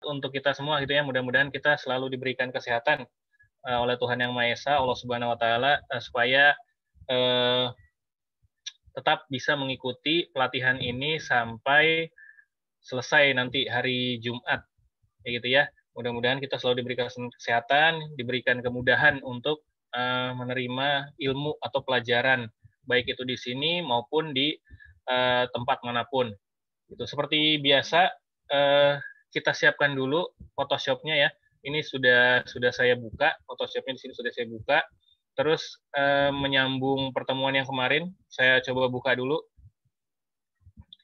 untuk kita semua gitu ya. Mudah-mudahan kita selalu diberikan kesehatan oleh Tuhan Yang Maha Esa, Allah Subhanahu wa taala, supaya tetap bisa mengikuti pelatihan ini sampai selesai nanti hari Jumat, kayak gitu ya. Mudah-mudahan kita selalu diberikan kesehatan, diberikan kemudahan untuk menerima ilmu atau pelajaran, baik itu di sini maupun di tempat manapun. Itu seperti biasa, kita siapkan dulu Photoshop-nya ya. Ini sudah saya buka, Photoshop-nya di sini sudah saya buka. Terus menyambung pertemuan yang kemarin, saya coba buka dulu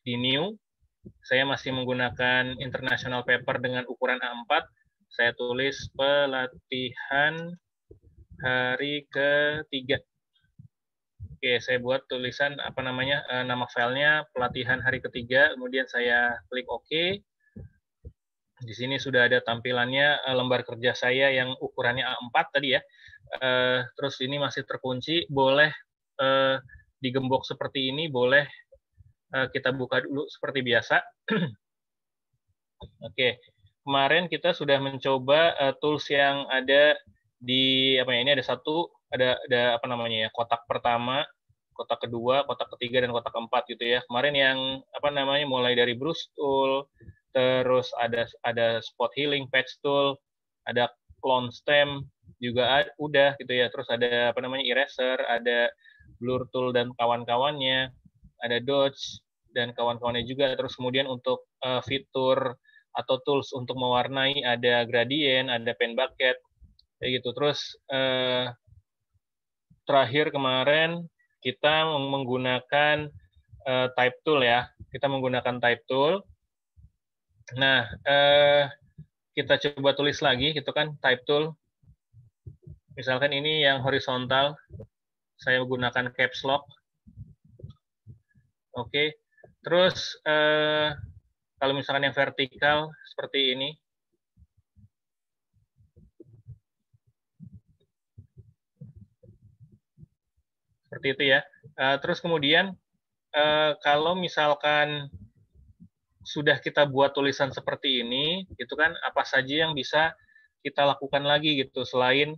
di New. Saya masih menggunakan international paper dengan ukuran A4. Saya tulis pelatihan hari ketiga. Oke, saya buat tulisan nama filenya pelatihan hari ketiga. Kemudian saya klik OK. Di sini sudah ada tampilannya lembar kerja saya yang ukurannya A4 tadi ya. Terus ini masih terkunci. Boleh digembok seperti ini, boleh kita buka dulu seperti biasa. Oke, kemarin kita sudah mencoba tools yang ada di ini ada kotak pertama, kotak kedua, kotak ketiga, dan kotak keempat gitu ya. Kemarin yang mulai dari brush tool, terus ada spot healing patch tool, ada clone stem juga udah gitu ya. Terus ada eraser, ada blur tool dan kawan-kawannya, ada dodge dan kawan-kawannya juga. Terus kemudian untuk fitur atau tools untuk mewarnai ada gradient, ada pen bucket, kayak gitu. Terus terakhir kemarin kita menggunakan type tool ya. Kita menggunakan type tool. Nah, kita coba tulis lagi gitu kan, type tool. Misalkan ini yang horizontal, saya menggunakan caps lock. Oke. Terus kalau misalkan yang vertikal seperti ini. Seperti itu ya. Terus kemudian kalau misalkan sudah kita buat tulisan seperti ini, itu kan apa saja yang bisa kita lakukan lagi gitu selain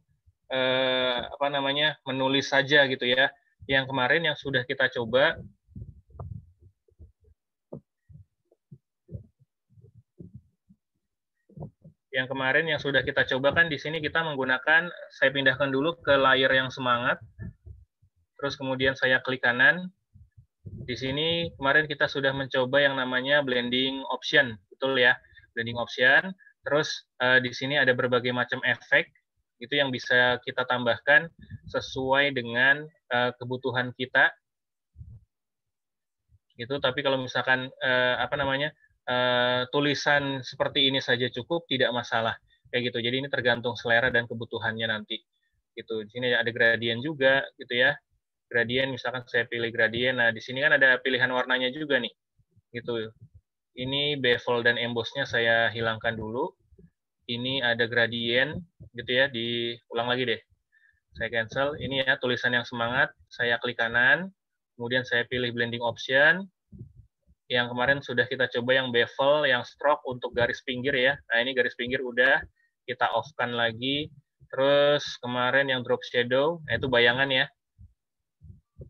menulis saja gitu ya. Yang kemarin yang sudah kita coba kan di sini kita menggunakan, saya pindahkan dulu ke layer yang semangat. Terus kemudian saya klik kanan. Di sini kemarin kita sudah mencoba yang namanya blending option, betul ya, blending option. Terus di sini ada berbagai macam efek, itu yang bisa kita tambahkan sesuai dengan kebutuhan kita. Gitu. Tapi kalau misalkan tulisan seperti ini saja cukup, tidak masalah, kayak gitu. Jadi ini tergantung selera dan kebutuhannya nanti. Gitu. Di sini ada gradient juga, gitu ya. Gradient, misalkan saya pilih gradient, nah di sini kan ada pilihan warnanya juga nih, gitu. Ini bevel dan emboss-nya saya hilangkan dulu. Ini ada gradient, gitu ya. Diulang lagi deh. Saya cancel. Ini ya tulisan yang semangat. Saya klik kanan, kemudian saya pilih blending option. Yang kemarin sudah kita coba yang bevel, yang stroke untuk garis pinggir ya. Nah ini garis pinggir udah kita off-kan lagi. Terus kemarin yang drop shadow, nah itu bayangan ya.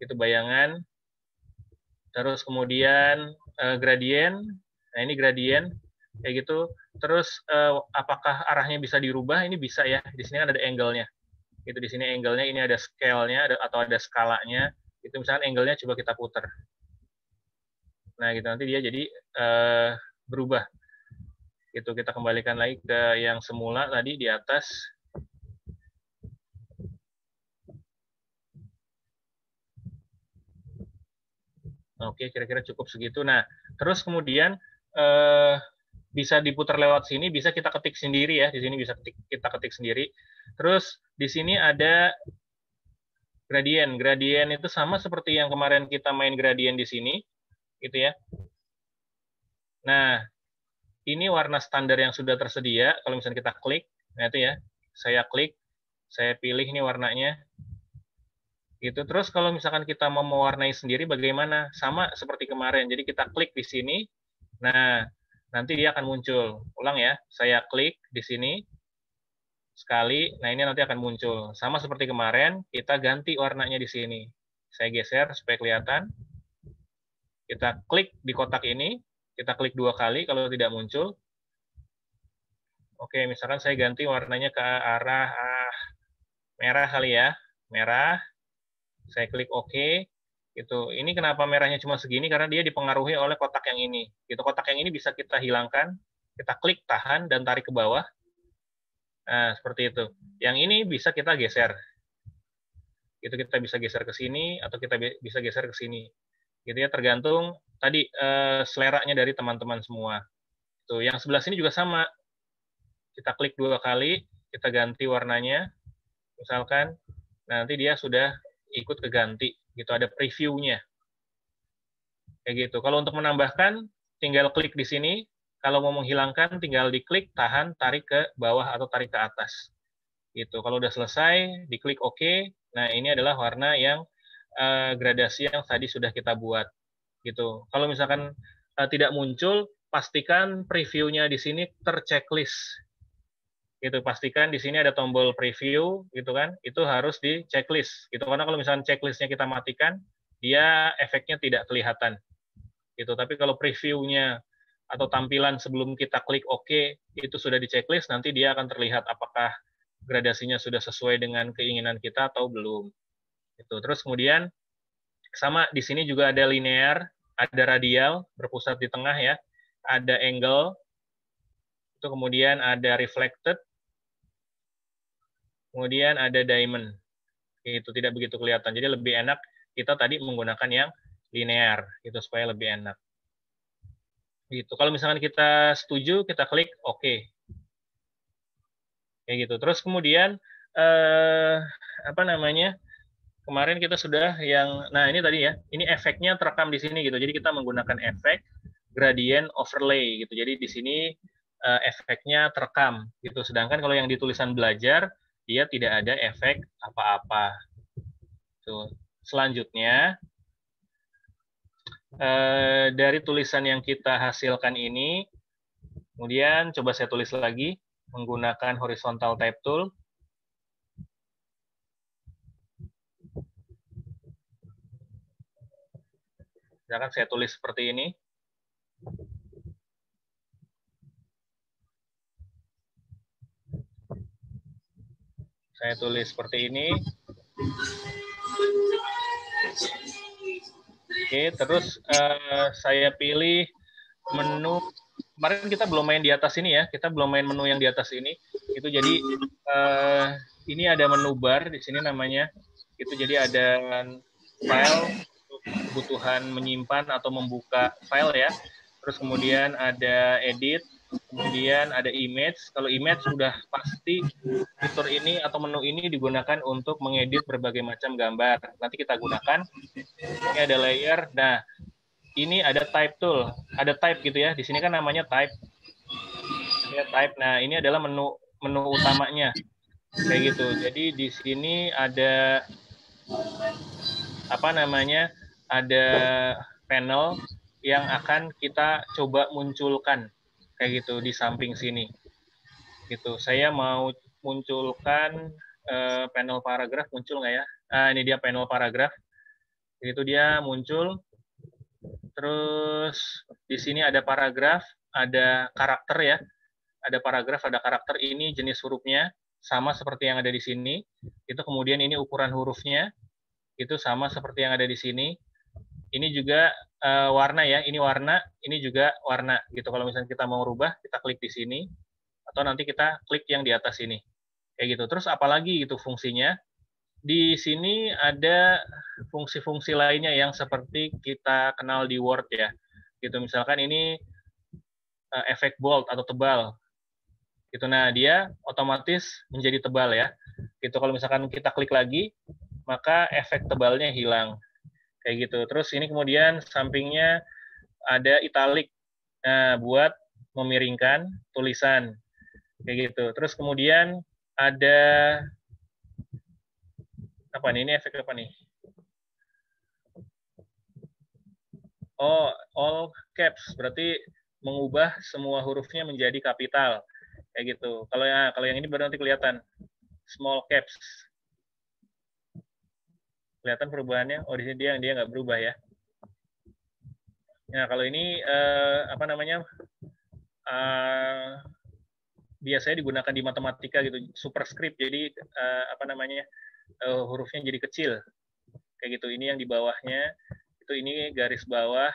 Itu bayangan. Terus kemudian gradient. Nah ini gradient kayak gitu. Terus apakah arahnya bisa dirubah? Ini bisa ya. Di sini kan ada angle-nya. Itu di sini angle-nya, ini ada scale-nya atau ada skalanya. Itu misalkan angle-nya coba kita putar. Nah gitu nanti dia jadi berubah. Itu kita kembalikan lagi ke yang semula tadi di atas. Oke, kira-kira cukup segitu. Nah, terus kemudian bisa diputar lewat sini, bisa kita ketik sendiri ya. Di sini bisa kita ketik sendiri. Terus di sini ada gradient. Gradient itu sama seperti yang kemarin kita main gradient di sini, gitu ya. Nah, ini warna standar yang sudah tersedia. Kalau misalnya kita klik, nah itu ya, saya klik, saya pilih ini warnanya. Gitu. Terus kalau misalkan kita mau mewarnai sendiri bagaimana? Sama seperti kemarin. Jadi kita klik di sini. Nah, nanti dia akan muncul. Ulang ya, saya klik di sini sekali, nah ini nanti akan muncul. Sama seperti kemarin, kita ganti warnanya di sini. Saya geser supaya kelihatan. Kita klik di kotak ini, kita klik 2 kali kalau tidak muncul. Oke, misalkan saya ganti warnanya ke arah merah kali ya, merah. Saya klik OK. Gitu. Ini kenapa merahnya cuma segini? Karena dia dipengaruhi oleh kotak yang ini. Gitu. Kotak yang ini bisa kita hilangkan, kita klik tahan dan tarik ke bawah. Nah, seperti itu. Yang ini bisa kita geser. Gitu, kita bisa geser ke sini atau kita bisa geser ke sini. Gitu ya, tergantung tadi seleranya dari teman-teman semua. Tuh, yang sebelah sini juga sama. Kita klik 2 kali, kita ganti warnanya. Misalkan nanti dia sudah ikut keganti. Gitu, ada previewnya. Kayak gitu. Kalau untuk menambahkan, tinggal klik di sini. Kalau mau menghilangkan, tinggal diklik, tahan, tarik ke bawah atau tarik ke atas. Gitu. Kalau udah selesai, diklik OK. Nah, ini adalah warna yang gradasi yang tadi sudah kita buat. Gitu. Kalau misalkan tidak muncul, pastikan previewnya di sini terchecklist. Gitu. Pastikan di sini ada tombol preview, gitu kan? Itu harus di checklist. Gitu. Karena kalau misalkan checklistnya kita matikan, dia efeknya tidak kelihatan. Gitu. Tapi kalau previewnya atau tampilan sebelum kita klik OK itu sudah di checklist, nanti dia akan terlihat apakah gradasinya sudah sesuai dengan keinginan kita atau belum. Gitu. Terus kemudian sama di sini juga ada linear, ada radial berpusat di tengah ya, ada angle, itu kemudian ada reflected, kemudian ada diamond. Itu tidak begitu kelihatan. Jadi lebih enak kita tadi menggunakan yang linear, itu supaya lebih enak. Gitu. Kalau misalkan kita setuju, kita klik OK. Kayak gitu. Terus kemudian apa namanya? Kemarin kita sudah yang, nah ini tadi ya, ini efeknya terekam di sini gitu. Jadi kita menggunakan efek gradient overlay gitu. Jadi di sini efeknya terekam gitu. Sedangkan kalau yang di tulisan belajar, dia tidak ada efek apa-apa. Tuh. Selanjutnya dari tulisan yang kita hasilkan ini, kemudian coba saya tulis lagi menggunakan horizontal type tool. Misalkan saya tulis seperti ini. Saya tulis seperti ini. Oke, terus saya pilih menu. Kemarin kita belum main di atas ini ya, kita belum main menu yang di atas ini. Itu jadi ini ada menu bar di sini namanya. Itu jadi ada file untuk kebutuhan menyimpan atau membuka file ya. Terus kemudian ada edit, kemudian ada image. Kalau image sudah pasti fitur ini atau menu ini digunakan untuk mengedit berbagai macam gambar. Nanti kita gunakan. Ini ada layer. Nah, ini ada type tool, ada type gitu ya. Di sini kan namanya type. Ya, type. Nah, ini adalah menu utamanya. Kayak gitu. Jadi di sini ada apa namanya? Ada panel yang akan kita coba munculkan kayak gitu di samping sini. Gitu. Saya mau munculkan panel paragraf, muncul nggak ya? Ini dia panel paragraf. Itu dia muncul. Terus di sini ada paragraf, ada karakter ya. Ada paragraf, ada karakter. Ini jenis hurufnya sama seperti yang ada di sini. Itu kemudian ini ukuran hurufnya. Itu sama seperti yang ada di sini. Ini juga warna ya. Ini warna, ini juga warna. Gitu. Kalau misalnya kita mau rubah, kita klik di sini. Atau nanti kita klik yang di atas ini. Kayak gitu. Terus apalagi gitu fungsinya? Di sini ada fungsi-fungsi lainnya yang seperti kita kenal di Word ya. Gitu misalkan ini efek bold atau tebal. Gitu. Nah, dia otomatis menjadi tebal ya. Gitu. Kalau misalkan kita klik lagi, maka efek tebalnya hilang. Kayak gitu. Terus ini kemudian sampingnya ada italic. Nah, buat memiringkan tulisan. Kayak gitu. Terus kemudian ada apa nih? Ini efek apa nih? Oh, all caps. Berarti mengubah semua hurufnya menjadi kapital kayak gitu. Kalau yang ini baru nanti kelihatan small caps. Kelihatan perubahannya. Oh, di sini dia nggak berubah ya. Nah, kalau ini apa namanya? Biasanya digunakan di matematika gitu, superscript. Jadi apa namanya? Hurufnya jadi kecil. Kayak gitu. Ini yang di bawahnya itu ini garis bawah,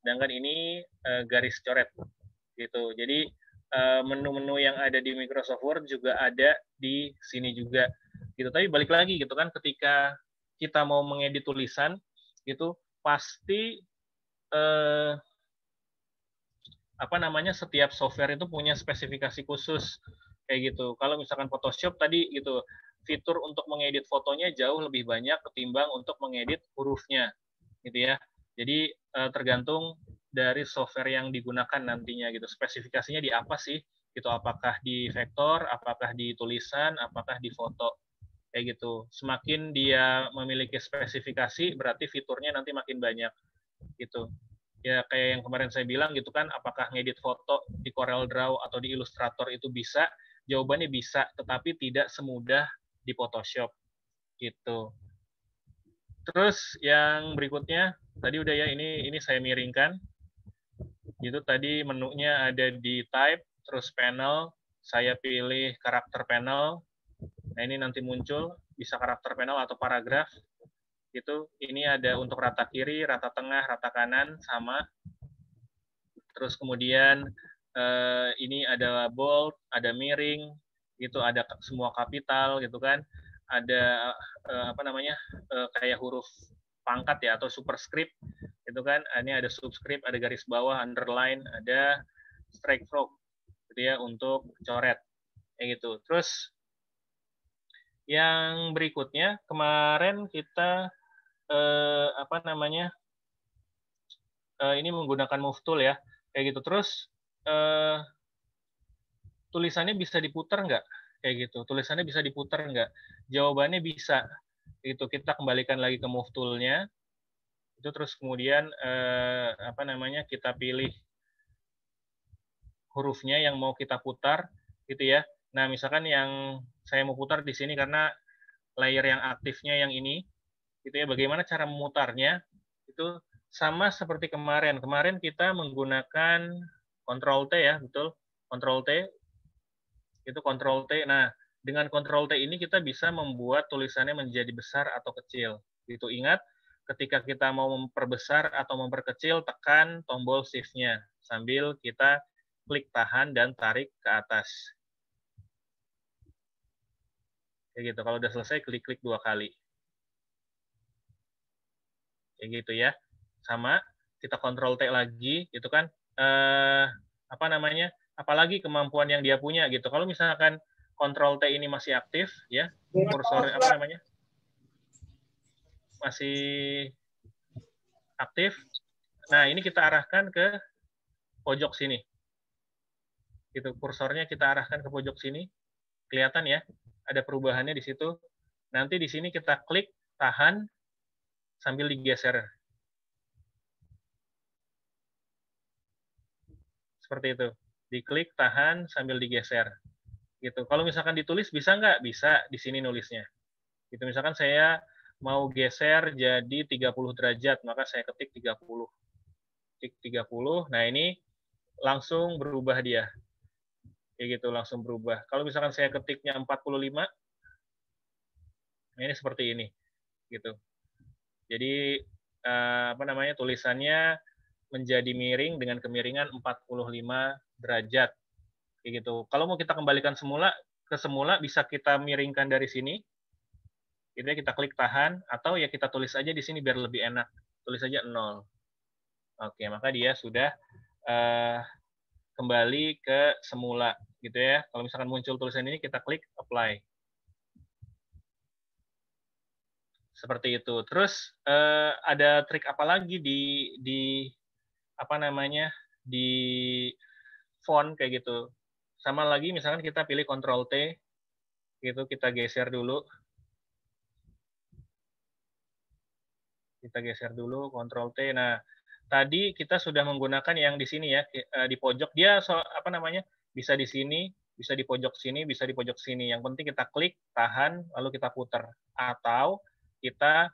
sedangkan ini garis coret gitu. Jadi menu-menu yang ada di Microsoft Word juga ada di sini juga gitu. Tapi balik lagi gitu kan, ketika kita mau mengedit tulisan gitu pasti apa namanya, setiap software itu punya spesifikasi khusus kayak gitu. Kalau misalkan Photoshop tadi gitu, fitur untuk mengedit fotonya jauh lebih banyak ketimbang untuk mengedit hurufnya gitu ya. Jadi tergantung dari software yang digunakan nantinya gitu. Spesifikasinya di apa sih? Gitu, apakah di vektor, apakah di tulisan, apakah di foto kayak gitu. Semakin dia memiliki spesifikasi, berarti fiturnya nanti makin banyak gitu. Ya kayak yang kemarin saya bilang gitu kan, apakah ngedit foto di Corel Draw atau di Illustrator itu bisa? Jawabannya bisa, tetapi tidak semudah di Photoshop gitu. Terus yang berikutnya tadi udah ya, ini saya miringkan. Itu tadi menunya ada di type, terus panel, saya pilih karakter panel. Nah, ini nanti muncul bisa karakter panel atau paragraf. Itu ini ada untuk rata kiri, rata tengah, rata kanan sama. Terus kemudian ini ada bold, ada miring, gitu, ada semua kapital gitu kan. Ada apa namanya? Kayak huruf pangkat ya atau superscript gitu kan. Ini ada subscript, ada garis bawah, underline, ada strike through gitu ya untuk coret kayak gitu. Terus yang berikutnya kemarin kita apa namanya? Ini menggunakan move tool ya kayak gitu. Terus tulisannya bisa diputar nggak? Kayak gitu. Tulisannya bisa diputar nggak? Jawabannya bisa. Itu kita kembalikan lagi ke move tool-nya. Itu terus kemudian apa namanya? Kita pilih hurufnya yang mau kita putar gitu ya. Nah, misalkan yang saya mau putar di sini karena layer yang aktifnya yang ini gitu ya. Bagaimana cara memutarnya? Itu sama seperti kemarin. Kemarin kita menggunakan Ctrl T ya, betul. Ctrl T itu Ctrl T. Nah, dengan Ctrl T ini kita bisa membuat tulisannya menjadi besar atau kecil. Itu ingat, ketika kita mau memperbesar atau memperkecil, tekan tombol Shift-nya sambil kita klik tahan dan tarik ke atas. Kayak gitu. Kalau udah selesai, klik-klik 2 kali. Kayak gitu ya. Sama, kita Ctrl T lagi, itu kan apa namanya? Apalagi kemampuan yang dia punya gitu. Kalau misalkan Ctrl T ini masih aktif ya, kursor apa namanya? Masih aktif. Nah, ini kita arahkan ke pojok sini. Gitu, kursornya kita arahkan ke pojok sini. Kelihatan ya? Ada perubahannya di situ. Nanti di sini kita klik tahan sambil digeser. Seperti itu. Diklik tahan sambil digeser. Gitu. Kalau misalkan ditulis bisa nggak? Bisa di sini nulisnya. Gitu. Misalkan saya mau geser jadi 30 derajat, maka saya ketik 30. Ketik 30. Nah, ini langsung berubah dia. Kayak gitu, langsung berubah. Kalau misalkan saya ketiknya 45, nah ini seperti ini. Gitu. Jadi apa namanya? Tulisannya menjadi miring dengan kemiringan 45 derajat. Kayak gitu. Kalau mau kita kembalikan ke semula bisa kita miringkan dari sini. Gitu ya, kita klik tahan atau ya kita tulis aja di sini biar lebih enak. Tulis aja 0. Oke, maka dia sudah kembali ke semula gitu ya. Kalau misalkan muncul tulisan ini kita klik apply. Seperti itu. Terus ada trik apa lagi di apa namanya? Di font kayak gitu. Sama lagi misalkan kita pilih Ctrl T gitu, kita geser dulu. Kita geser dulu Ctrl T. Nah, tadi kita sudah menggunakan yang di sini ya, di pojok. Dia apa namanya, bisa di sini, bisa di pojok sini, bisa di pojok sini. Yang penting kita klik, tahan, lalu kita putar. Atau kita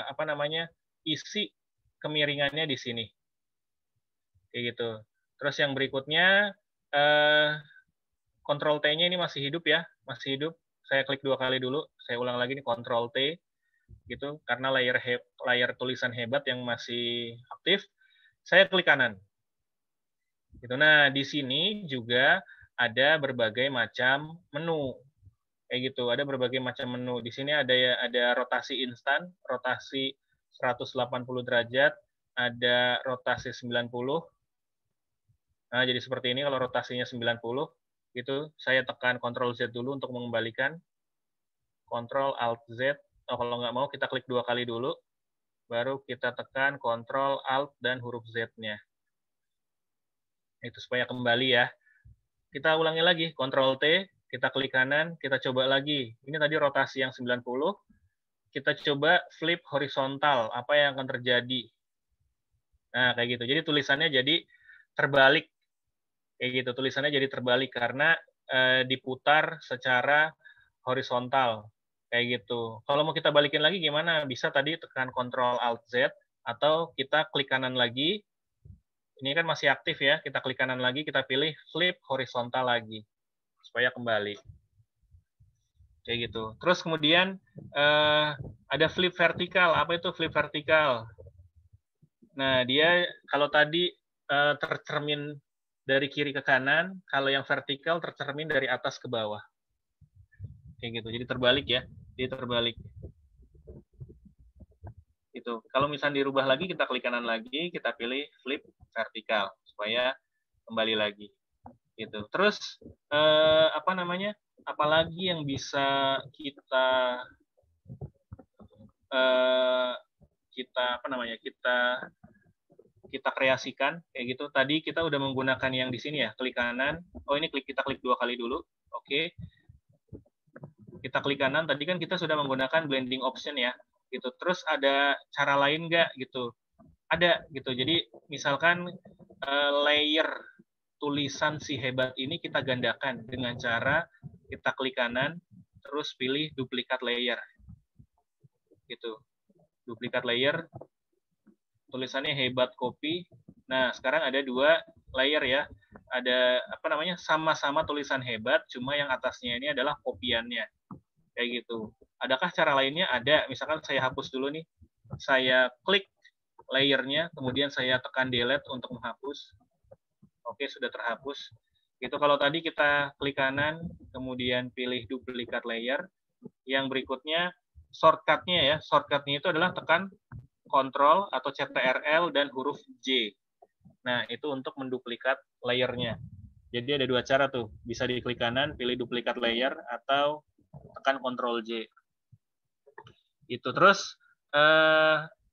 apa namanya, isi kemiringannya di sini. Kayak gitu. Terus yang berikutnya, Ctrl T-nya ini masih hidup ya, masih hidup. Saya klik 2 kali dulu. Saya ulang lagi nih, Ctrl T. Gitu, karena layar tulisan hebat yang masih aktif, saya klik kanan. Gitu. Nah, di sini juga ada berbagai macam menu. Kayak gitu, ada berbagai macam menu. Di sini ada rotasi instan, rotasi 180 derajat, ada rotasi 90. Nah, jadi seperti ini kalau rotasinya 90, gitu. Saya tekan Ctrl Z dulu untuk mengembalikan. Ctrl Alt Z. Oh, kalau nggak mau, kita klik 2 kali dulu. Baru kita tekan Ctrl Alt dan huruf Z-nya. Itu supaya kembali ya. Kita ulangi lagi, Ctrl T, kita klik kanan, kita coba lagi. Ini tadi rotasi yang 90. Kita coba flip horizontal, apa yang akan terjadi. Nah, kayak gitu. Jadi tulisannya jadi terbalik. Kayak gitu, tulisannya jadi terbalik karena diputar secara horizontal. Kayak gitu. Kalau mau kita balikin lagi gimana? Bisa tadi tekan Ctrl Alt Z, atau kita klik kanan lagi. Ini kan masih aktif ya, kita klik kanan lagi, kita pilih flip horizontal lagi, supaya kembali. Kayak gitu. Terus kemudian ada flip vertikal. Apa itu flip vertikal? Nah, dia kalau tadi tercermin dari kiri ke kanan, kalau yang vertikal tercermin dari atas ke bawah. Kayak gitu. Jadi terbalik ya. Jadi terbalik. Itu. Kalau misalnya dirubah lagi, kita klik kanan lagi, kita pilih flip vertikal supaya kembali lagi. Gitu. Terus apa namanya? Apalagi yang bisa kita apa namanya? Kita kreasikan kayak gitu. Tadi kita udah menggunakan yang di sini ya, klik kanan. Oh, ini kita klik 2 kali dulu. Oke. Kita klik kanan, tadi kan kita sudah menggunakan blending option ya, gitu. Terus ada cara lain nggak gitu? Ada gitu. Jadi misalkan layer tulisan si hebat ini kita gandakan dengan cara kita klik kanan, terus pilih duplikat layer, gitu. Duplikat layer, tulisannya hebat copy. Nah, sekarang ada 2 layer ya. Ada apa namanya? Sama-sama tulisan hebat, cuma yang atasnya ini adalah kopiannya. Kayak gitu. Adakah cara lainnya? Ada. Misalkan saya hapus dulu nih. Saya klik layernya, kemudian saya tekan delete untuk menghapus. Oke, sudah terhapus. Itu kalau tadi kita klik kanan, kemudian pilih duplikat layer. Yang berikutnya, shortcut-nya ya. Shortcut-nya itu adalah tekan Ctrl atau Ctrl dan huruf J. Nah, itu untuk menduplikat layernya. Jadi ada 2 cara tuh. Bisa diklik kanan, pilih duplikat layer, atau tekan Ctrl J. Itu terus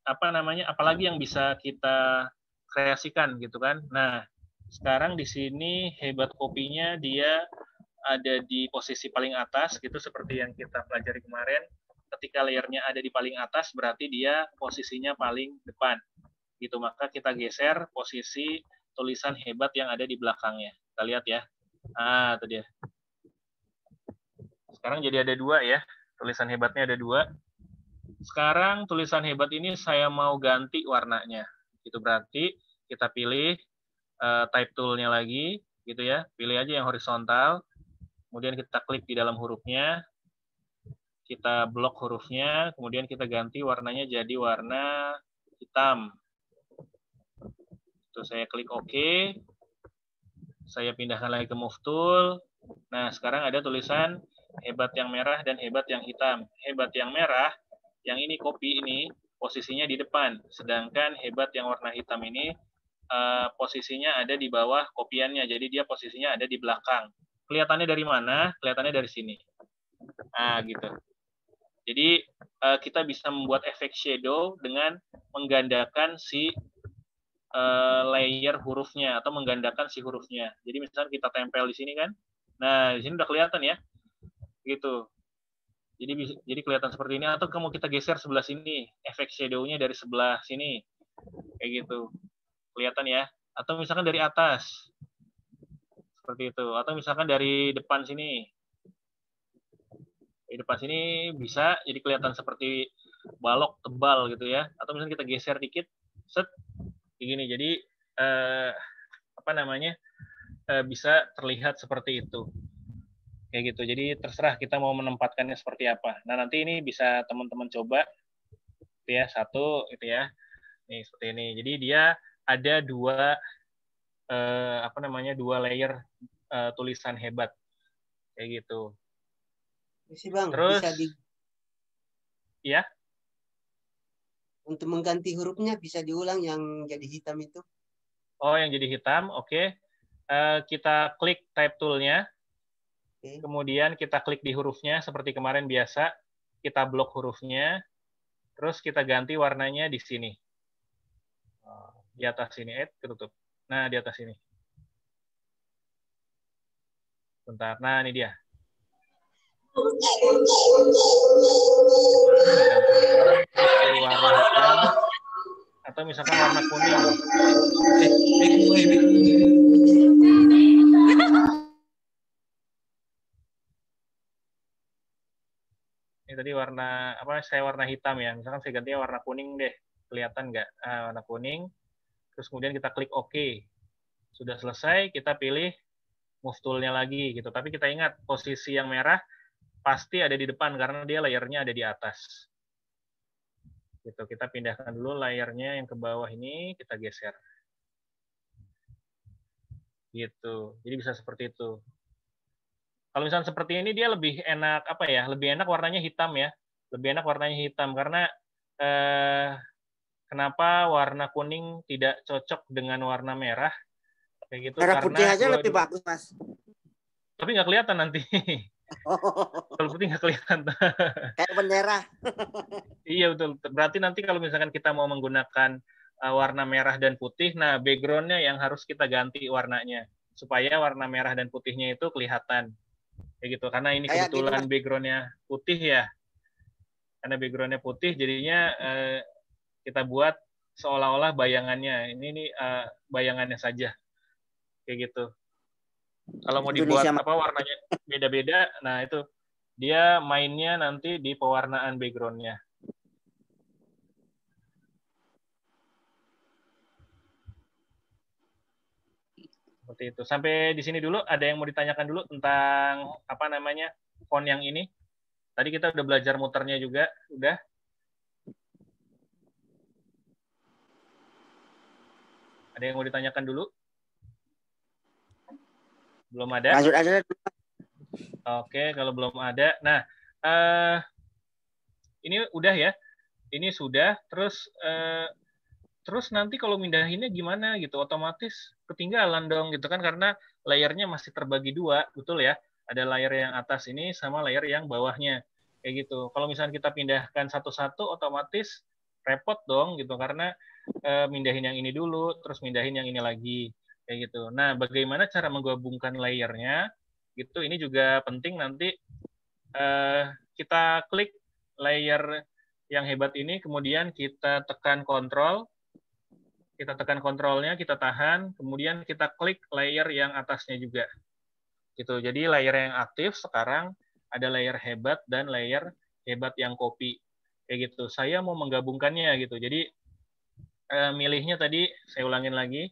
apa namanya? Apalagi yang bisa kita kreasikan gitu kan? Nah, sekarang di sini hebat kopinya dia ada di posisi paling atas gitu seperti yang kita pelajari kemarin. Ketika layernya ada di paling atas berarti dia posisinya paling depan. Gitu, maka kita geser posisi tulisan hebat yang ada di belakangnya. Kita lihat ya. Ah, itu dia. Sekarang jadi ada 2 ya. Tulisan hebatnya ada 2. Sekarang tulisan hebat ini saya mau ganti warnanya. Itu berarti kita pilih type tool-nya lagi, gitu ya. Pilih aja yang horizontal. Kemudian kita klik di dalam hurufnya. Kita blok hurufnya. Kemudian kita ganti warnanya jadi warna hitam. Itu saya klik OK. Saya pindahkan lagi ke Move Tool. Nah, sekarang ada tulisan hebat yang merah dan hebat yang hitam. Hebat yang merah, yang ini copy ini, posisinya di depan. Sedangkan hebat yang warna hitam ini, posisinya ada di bawah kopiannya. Jadi dia posisinya ada di belakang. Kelihatannya dari mana? Kelihatannya dari sini. Nah, gitu. Jadi kita bisa membuat efek shadow dengan menggandakan si layer hurufnya atau menggandakan si hurufnya. Jadi misalnya kita tempel di sini kan. Nah, di sini udah kelihatan ya. Gitu. Jadi kelihatan seperti ini, atau kamu kita geser sebelah sini, efek shadow-nya dari sebelah sini. Kayak gitu. Kelihatan ya. Atau misalkan dari atas. Seperti itu. Atau misalkan dari depan sini. Di depan sini bisa jadi kelihatan seperti balok tebal gitu ya. Atau misalnya kita geser dikit, set, kayak gini. Jadi apa namanya, bisa terlihat seperti itu. Kayak gitu. Jadi terserah kita mau menempatkannya seperti apa. Nah nanti ini bisa teman-teman coba, gitu ya, satu, gitu ya. Nih seperti ini. Jadi dia ada dua apa namanya, dua layer tulisan hebat, kayak gitu. Sih Bang, Terus, bisa ya. untuk mengganti hurufnya bisa diulang yang jadi hitam itu. Oh, yang jadi hitam, oke. Kita klik type tool-nya, Oke. kemudian kita klik di hurufnya seperti kemarin biasa, kita blok hurufnya, terus kita ganti warnanya di sini. Di atas sini, ketutup. Nah, di atas sini. Bentar, nah ini dia. Pilih warna hitam, atau misalkan warna kuning. Ini tadi warna apa? Saya warna hitam ya. Misalkan saya gantinya warna kuning deh. Kelihatan nggak? Warna kuning. Terus kemudian kita klik OK. Sudah selesai, kita pilih move tool-nya lagi gitu. Tapi kita ingat posisi yang merah pasti ada di depan karena dia layernya ada di atas. Gitu. Kita pindahkan dulu layernya yang ke bawah ini, kita geser. Gitu. Jadi bisa seperti itu. Kalau misalnya seperti ini dia lebih enak apa ya? Lebih enak warnanya hitam ya. Lebih enak warnanya hitam karena kenapa warna kuning tidak cocok dengan warna merah? Kayak gitu Merah putih karena aja lebih bagus, Mas. tapi nggak kelihatan nanti. Kalau putih nggak kelihatan. Kayak bendera. Iya betul. Berarti nanti kalau misalkan kita mau menggunakan warna merah dan putih, nah background-nya yang harus kita ganti warnanya supaya warna merah dan putihnya itu kelihatan. Kayak gitu. Karena ini Kayak gini, kebetulan Mas. background-nya putih ya. Karena background-nya putih, jadinya kita buat seolah-olah bayangannya. Ini bayangannya saja. Kayak gitu. Kalau mau Indonesia, dibuat Mas. apa warnanya beda-beda, nah itu dia mainnya nanti di pewarnaan background-nya. Seperti itu. Sampai di sini dulu. Ada yang mau ditanyakan dulu tentang apa namanya font yang ini? Tadi kita udah belajar muternya juga, udah. Ada yang mau ditanyakan dulu? Belum ada? Lanjut aja. Oke, kalau belum ada. Nah, ini udah ya. Ini sudah. Terus nanti kalau mindahinnya gimana gitu? Otomatis ketinggalan dong gitu kan karena layernya masih terbagi dua, betul ya? Ada layer yang atas ini sama layer yang bawahnya. Kayak gitu. Kalau misalnya kita pindahkan satu-satu otomatis repot dong gitu karena mindahin yang ini dulu, terus mindahin yang ini lagi. Kayak gitu. Nah, bagaimana cara menggabungkan layernya? Gitu, ini juga penting nanti kita klik layer yang hebat ini, kemudian kita tekan kontrolnya, kita tahan, kemudian kita klik layer yang atasnya juga. Gitu. Jadi layer yang aktif sekarang ada layer hebat dan layer hebat yang copy. Kayak gitu. Saya mau menggabungkannya gitu. Jadi milihnya tadi saya ulangin lagi,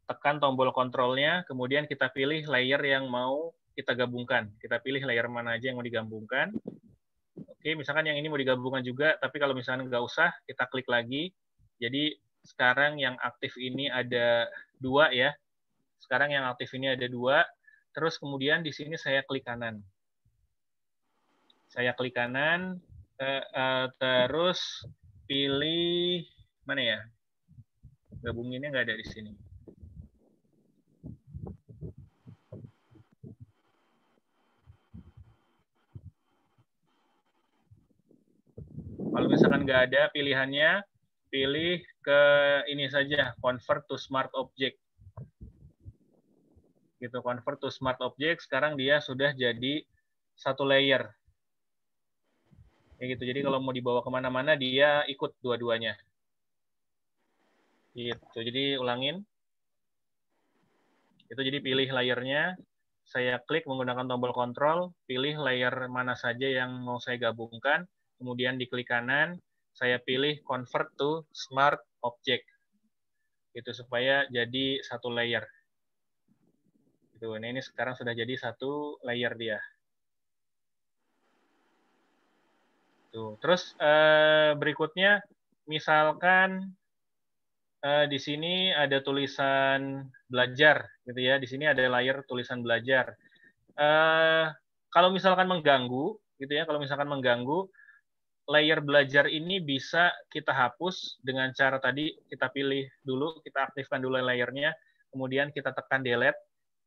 tekan tombol kontrolnya, kemudian kita pilih layer yang mau kita gabungkan. Kita pilih layer mana aja yang mau digabungkan. Oke, misalkan yang ini mau digabungkan juga, tapi kalau misalnya nggak usah, kita klik lagi. Jadi sekarang yang aktif ini ada 2 ya. Sekarang yang aktif ini ada 2. Terus kemudian di sini saya klik kanan. Saya klik kanan, terus pilih mana ya? Gabunginnya nggak ada di sini. Kalau misalkan nggak ada pilihannya, pilih ke ini saja, convert to smart object. Gitu, convert to smart object, sekarang dia sudah jadi satu layer. Kayak gitu, jadi kalau mau dibawa kemana-mana, dia ikut dua-duanya. Gitu. Jadi ulangin. Itu jadi pilih layernya, saya klik menggunakan tombol kontrol, pilih layer mana saja yang mau saya gabungkan, kemudian di klik kanan, saya pilih convert to smart object. Itu supaya jadi satu layer. Gitu. Nah, ini sekarang sudah jadi satu layer dia. Tuh. Terus berikutnya, misalkan di sini ada tulisan belajar, gitu ya. Di sini ada layer tulisan belajar. Kalau misalkan mengganggu, gitu ya. Kalau misalkan mengganggu, layer belajar ini bisa kita hapus dengan cara tadi kita pilih dulu, kita aktifkan dulu layernya, kemudian kita tekan delete,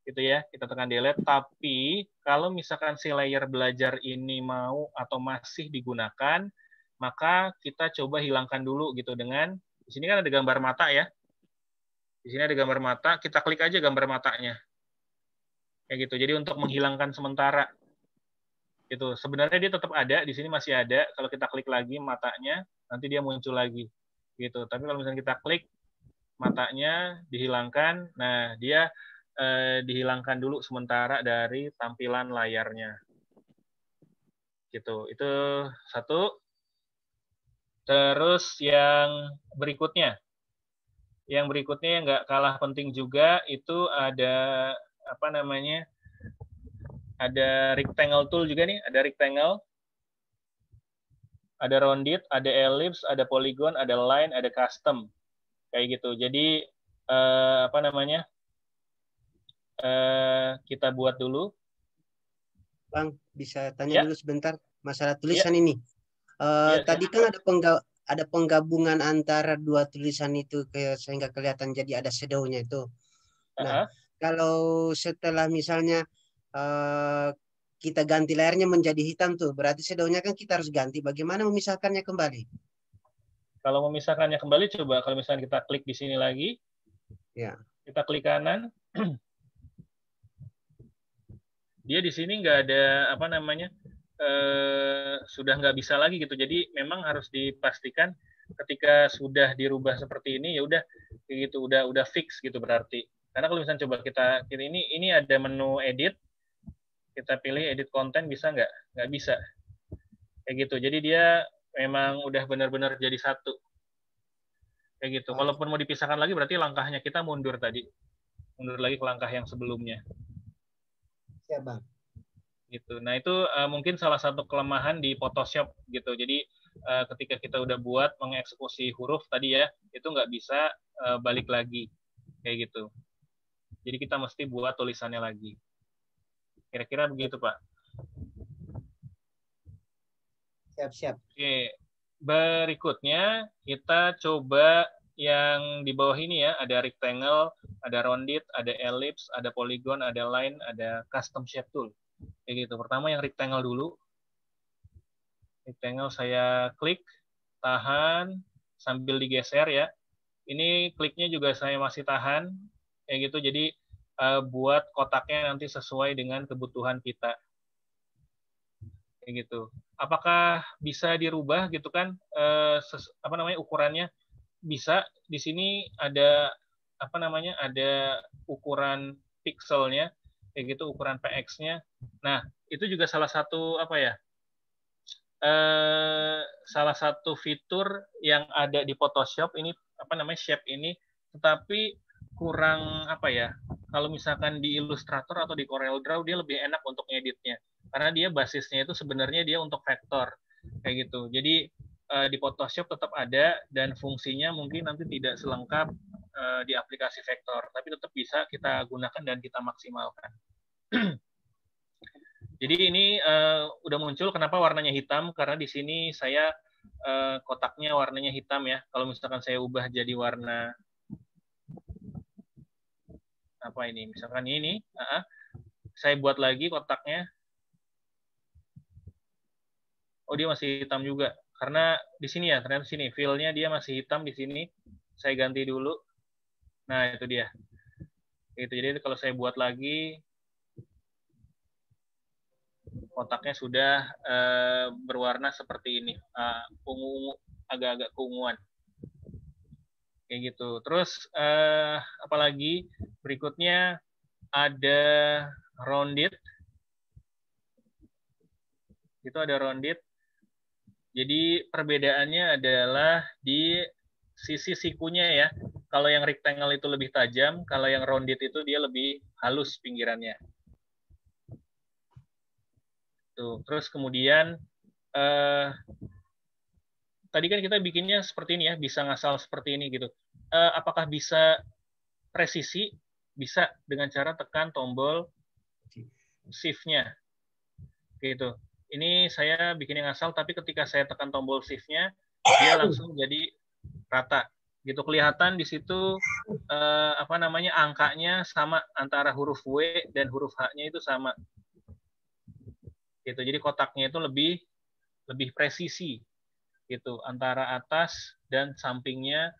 gitu ya. Kita tekan delete. Tapi kalau misalkan si layer belajar ini mau atau masih digunakan, maka kita coba hilangkan dulu gitu dengan di sini kan ada gambar mata ya. Di sini ada gambar mata, kita klik aja gambar matanya. Kayak gitu. Jadi untuk menghilangkan sementara. Gitu. Sebenarnya dia tetap ada, di sini masih ada. Kalau kita klik lagi matanya, nanti dia muncul lagi. Gitu. Tapi kalau misalnya kita klik matanya dihilangkan, nah dia dihilangkan dulu sementara dari tampilan layarnya. Gitu. Itu satu. Terus yang berikutnya yang nggak kalah penting juga itu ada apa namanya, ada rectangle tool juga nih, ada rectangle, ada rounded, ada ellipse, ada polygon, ada line, ada custom, kayak gitu. Jadi apa namanya, kita buat dulu. Bang, bisa tanya Ya, dulu sebentar masalah ya, tulisan ini. ya, Tadi kan silahkan. ada penggabungan antara dua tulisan itu sehingga kelihatan jadi ada shadow-nya itu. Nah, kalau setelah misalnya eh, kita ganti layarnya menjadi hitam tuh, berarti shadow-nya kan kita harus ganti. Bagaimana memisahkannya kembali? Kalau memisahkannya kembali, coba kalau misalnya kita klik di sini lagi, Ya, kita klik kanan, dia di sini nggak ada apa namanya, sudah nggak bisa lagi gitu. Jadi memang harus dipastikan ketika sudah dirubah seperti ini ya udah gitu, udah fix gitu berarti. Karena kalau misalnya coba kita ini ada menu edit, kita pilih edit konten, bisa nggak bisa kayak gitu. Jadi dia memang udah benar-benar jadi satu kayak gitu. oke, Kalaupun mau dipisahkan lagi berarti langkahnya kita mundur tadi, mundur lagi ke langkah yang sebelumnya siap Bang. gitu. Nah itu mungkin salah satu kelemahan di Photoshop gitu. Jadi ketika kita udah buat mengeksekusi huruf tadi ya, itu nggak bisa balik lagi kayak gitu. Jadi kita mesti buat tulisannya lagi. Kira-kira begitu Pak. Siap-siap. Oke, berikutnya kita coba yang di bawah ini ya, ada rectangle, ada rounded, ada ellipse, ada polygon, ada line, ada custom shape tool. Kayak gitu. Pertama yang rectangle dulu. Rectangle saya klik, tahan, sambil digeser ya. Ini kliknya juga saya masih tahan, kayak gitu. Jadi buat kotaknya nanti sesuai dengan kebutuhan kita, kayak gitu. Apakah bisa dirubah gitu kan? Apa namanya ukurannya? Bisa. Di sini ada apa namanya? Ada ukuran pixelnya, kayak gitu, ukuran px-nya. Nah, itu juga salah satu apa ya? Salah satu fitur yang ada di Photoshop ini apa namanya, shape ini, tetapi kurang apa ya, kalau misalkan di Illustrator atau di CorelDRAW dia lebih enak untuk ngeditnya karena dia basisnya itu sebenarnya dia untuk vektor kayak gitu. Jadi di Photoshop tetap ada dan fungsinya mungkin nanti tidak selengkap di aplikasi vektor, tapi tetap bisa kita gunakan dan kita maksimalkan. Jadi ini udah muncul, kenapa warnanya hitam? Karena di sini saya kotaknya warnanya hitam ya. Kalau misalkan saya ubah jadi warna apa ini, misalkan ini, saya buat lagi kotaknya, oh dia masih hitam juga. Karena di sini ya, ternyata sini fill-nya dia masih hitam di sini. Saya ganti dulu. Nah itu dia. Itu jadi kalau saya buat lagi, kotaknya sudah berwarna seperti ini, ungu-ungu, agak-agak keunguan. Kayak gitu. Terus apalagi berikutnya ada rounded. Itu ada rounded. Jadi perbedaannya adalah di sisi sikunya ya. Kalau yang rectangle itu lebih tajam, kalau yang rounded itu dia lebih halus pinggirannya. Tuh. Terus kemudian tadi kan kita bikinnya seperti ini ya, bisa ngasal seperti ini gitu. Apakah bisa presisi? Bisa dengan cara tekan tombol shift-nya. Gitu. Ini saya bikin yang asal, tapi ketika saya tekan tombol shift-nya, dia langsung jadi rata. Gitu, kelihatan di situ angkanya sama antara huruf W dan huruf H-nya itu sama. Gitu. Jadi kotaknya itu lebih presisi. Gitu, antara atas dan sampingnya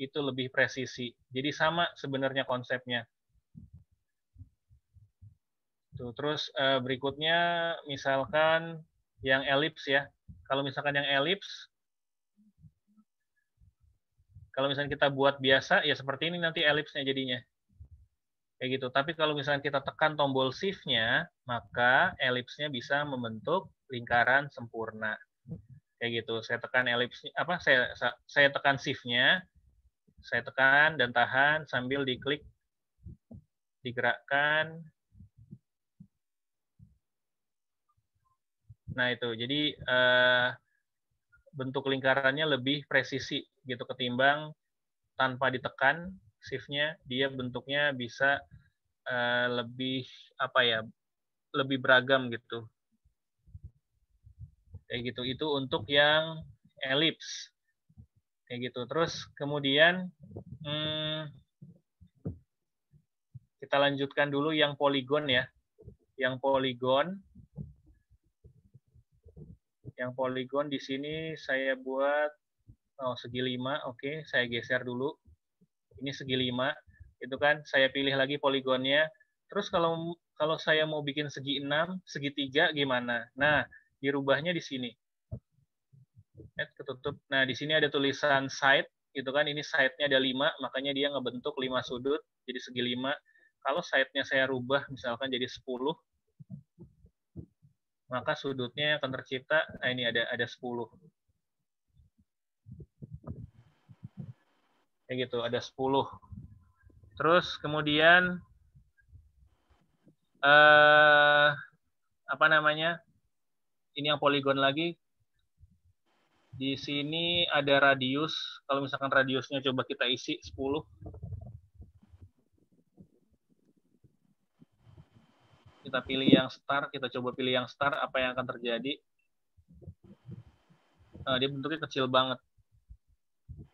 itu lebih presisi. Jadi sama sebenarnya konsepnya. Tuh, terus berikutnya misalkan yang elips ya. Kalau misalkan yang elips, kalau misalnya kita buat biasa, ya seperti ini nanti elipsnya jadinya. Kayak gitu. Tapi kalau misalnya kita tekan tombol shift-nya, maka elipsnya bisa membentuk lingkaran sempurna. Kayak gitu. Saya tekan elipsnya, saya tekan shift-nya, saya tekan dan tahan sambil diklik, digerakkan. Nah itu, jadi bentuk lingkarannya lebih presisi gitu ketimbang tanpa ditekan shift-nya, dia bentuknya bisa lebih lebih beragam gitu. Kayak gitu. Itu untuk yang elips. Kayak gitu. Terus kemudian kita lanjutkan dulu yang poligon ya. Yang poligon di sini saya buat segi 5. Oke, saya geser dulu. Ini segi 5. Itu kan saya pilih lagi poligonnya. Terus kalau saya mau bikin segi 6, segi 3 gimana? Nah, dirubahnya di sini. Ketutup. Nah, di sini ada tulisan side, gitu kan. Ini side-nya ada 5, makanya dia ngebentuk 5 sudut, jadi segi 5. Kalau side-nya saya rubah, misalkan jadi 10, maka sudutnya akan tercipta, ini ada 10. Kayak gitu, ada 10. Terus kemudian, ini yang poligon lagi. Di sini ada radius. Kalau misalkan radiusnya coba kita isi 10. Kita pilih yang star, kita coba pilih yang star, apa yang akan terjadi? Dia bentuknya kecil banget.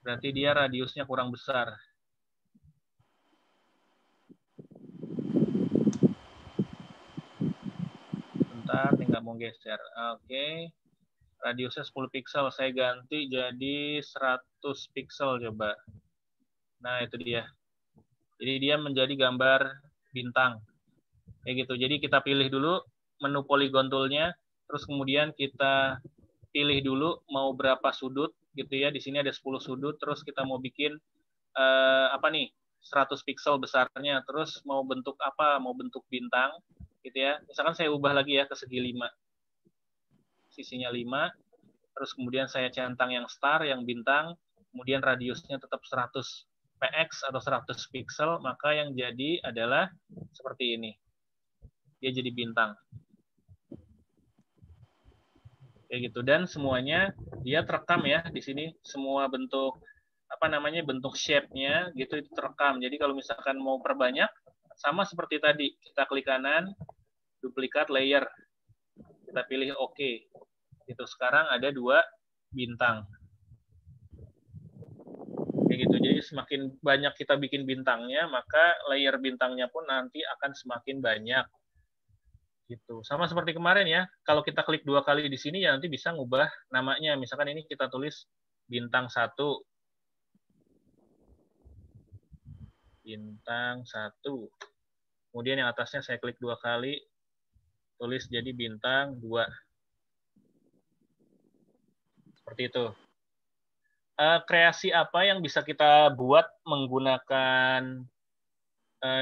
Berarti dia radiusnya kurang besar. Bentar, tinggal mau geser. Oke. Radiusnya 10 pixel, saya ganti jadi 100 pixel coba. Nah, itu dia. Jadi dia menjadi gambar bintang. Kayak gitu. Jadi kita pilih dulu menu polygon tool-nya, terus kemudian kita pilih dulu mau berapa sudut gitu ya. Di sini ada 10 sudut, terus kita mau bikin 100 pixel besarnya, terus mau bentuk apa? Mau bentuk bintang gitu ya. Misalkan saya ubah lagi ya ke segi 5. Sisinya 5, terus kemudian saya centang yang star, yang bintang, kemudian radiusnya tetap 100 px atau 100 pixel, maka yang jadi adalah seperti ini. Dia jadi bintang. Kayak gitu. Dan semuanya dia terekam ya di sini, semua bentuk bentuk shape-nya gitu itu terekam. Jadi kalau misalkan mau perbanyak, sama seperti tadi, kita klik kanan, duplikat layer, kita pilih OK. Gitu. Sekarang ada 2 bintang. Kayak gitu. Jadi semakin banyak kita bikin bintangnya, maka layer bintangnya pun nanti akan semakin banyak. Gitu. Sama seperti kemarin ya, kalau kita klik 2 kali di sini ya nanti bisa ngubah namanya. Misalkan ini kita tulis bintang 1. Bintang 1. Kemudian yang atasnya saya klik 2 kali, tulis jadi bintang 2. Seperti itu. kreasi apa yang bisa kita buat menggunakan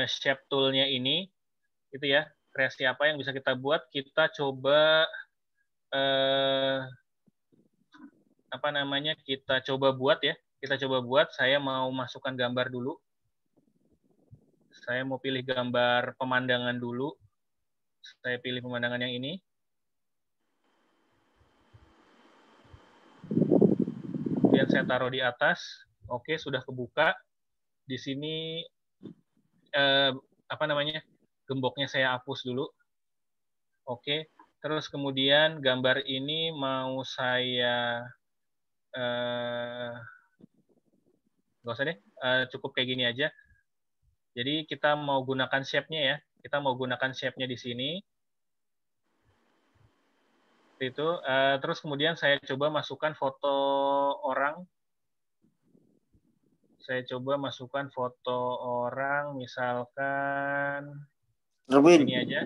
shape tool-nya ini, gitu ya. Kreasi apa yang bisa kita buat? Kita coba apa namanya? Kita coba buat ya. Kita coba buat. Saya mau masukkan gambar dulu. Saya mau pilih gambar pemandangan dulu. Saya pilih pemandangan yang ini. Kemudian saya taruh di atas. Oke, sudah kebuka. Di sini apa namanya? Gemboknya saya hapus dulu. Oke. Terus kemudian gambar ini mau saya nggak usah deh, cukup kayak gini aja. Jadi kita mau gunakan shape-nya ya. Kita mau gunakan shape-nya di sini. Itu. Terus kemudian saya coba masukkan foto orang. Saya coba masukkan foto orang, misalkan ini aja.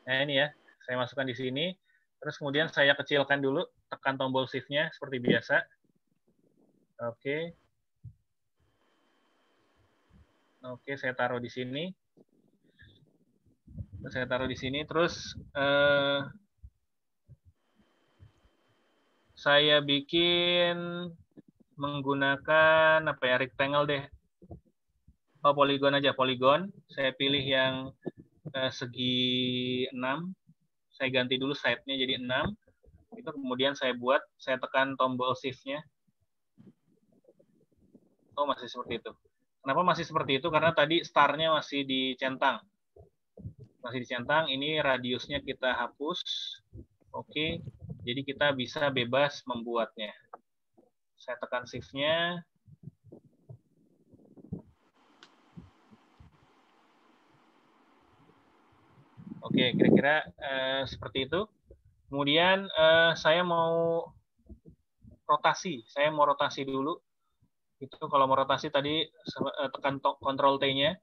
Nah ini ya, saya masukkan di sini. Terus kemudian saya kecilkan dulu, tekan tombol shift-nya seperti biasa. Oke. Oke, saya taruh di sini. Saya taruh di sini. Terus saya bikin menggunakan apa ya, rectangle deh. Oh, poligon aja, poligon. Saya pilih yang segi 6. Saya ganti dulu side-nya jadi 6. Itu kemudian saya buat, saya tekan tombol shift-nya. Oh, masih seperti itu. Kenapa masih seperti itu? Karena tadi star-nya masih dicentang. Masih dicentang, ini radiusnya kita hapus. Oke, jadi kita bisa bebas membuatnya. Saya tekan shift-nya. Oke, kira-kira seperti itu. Kemudian saya mau rotasi. Saya mau rotasi dulu. Itu kalau mau rotasi tadi tekan Ctrl T-nya.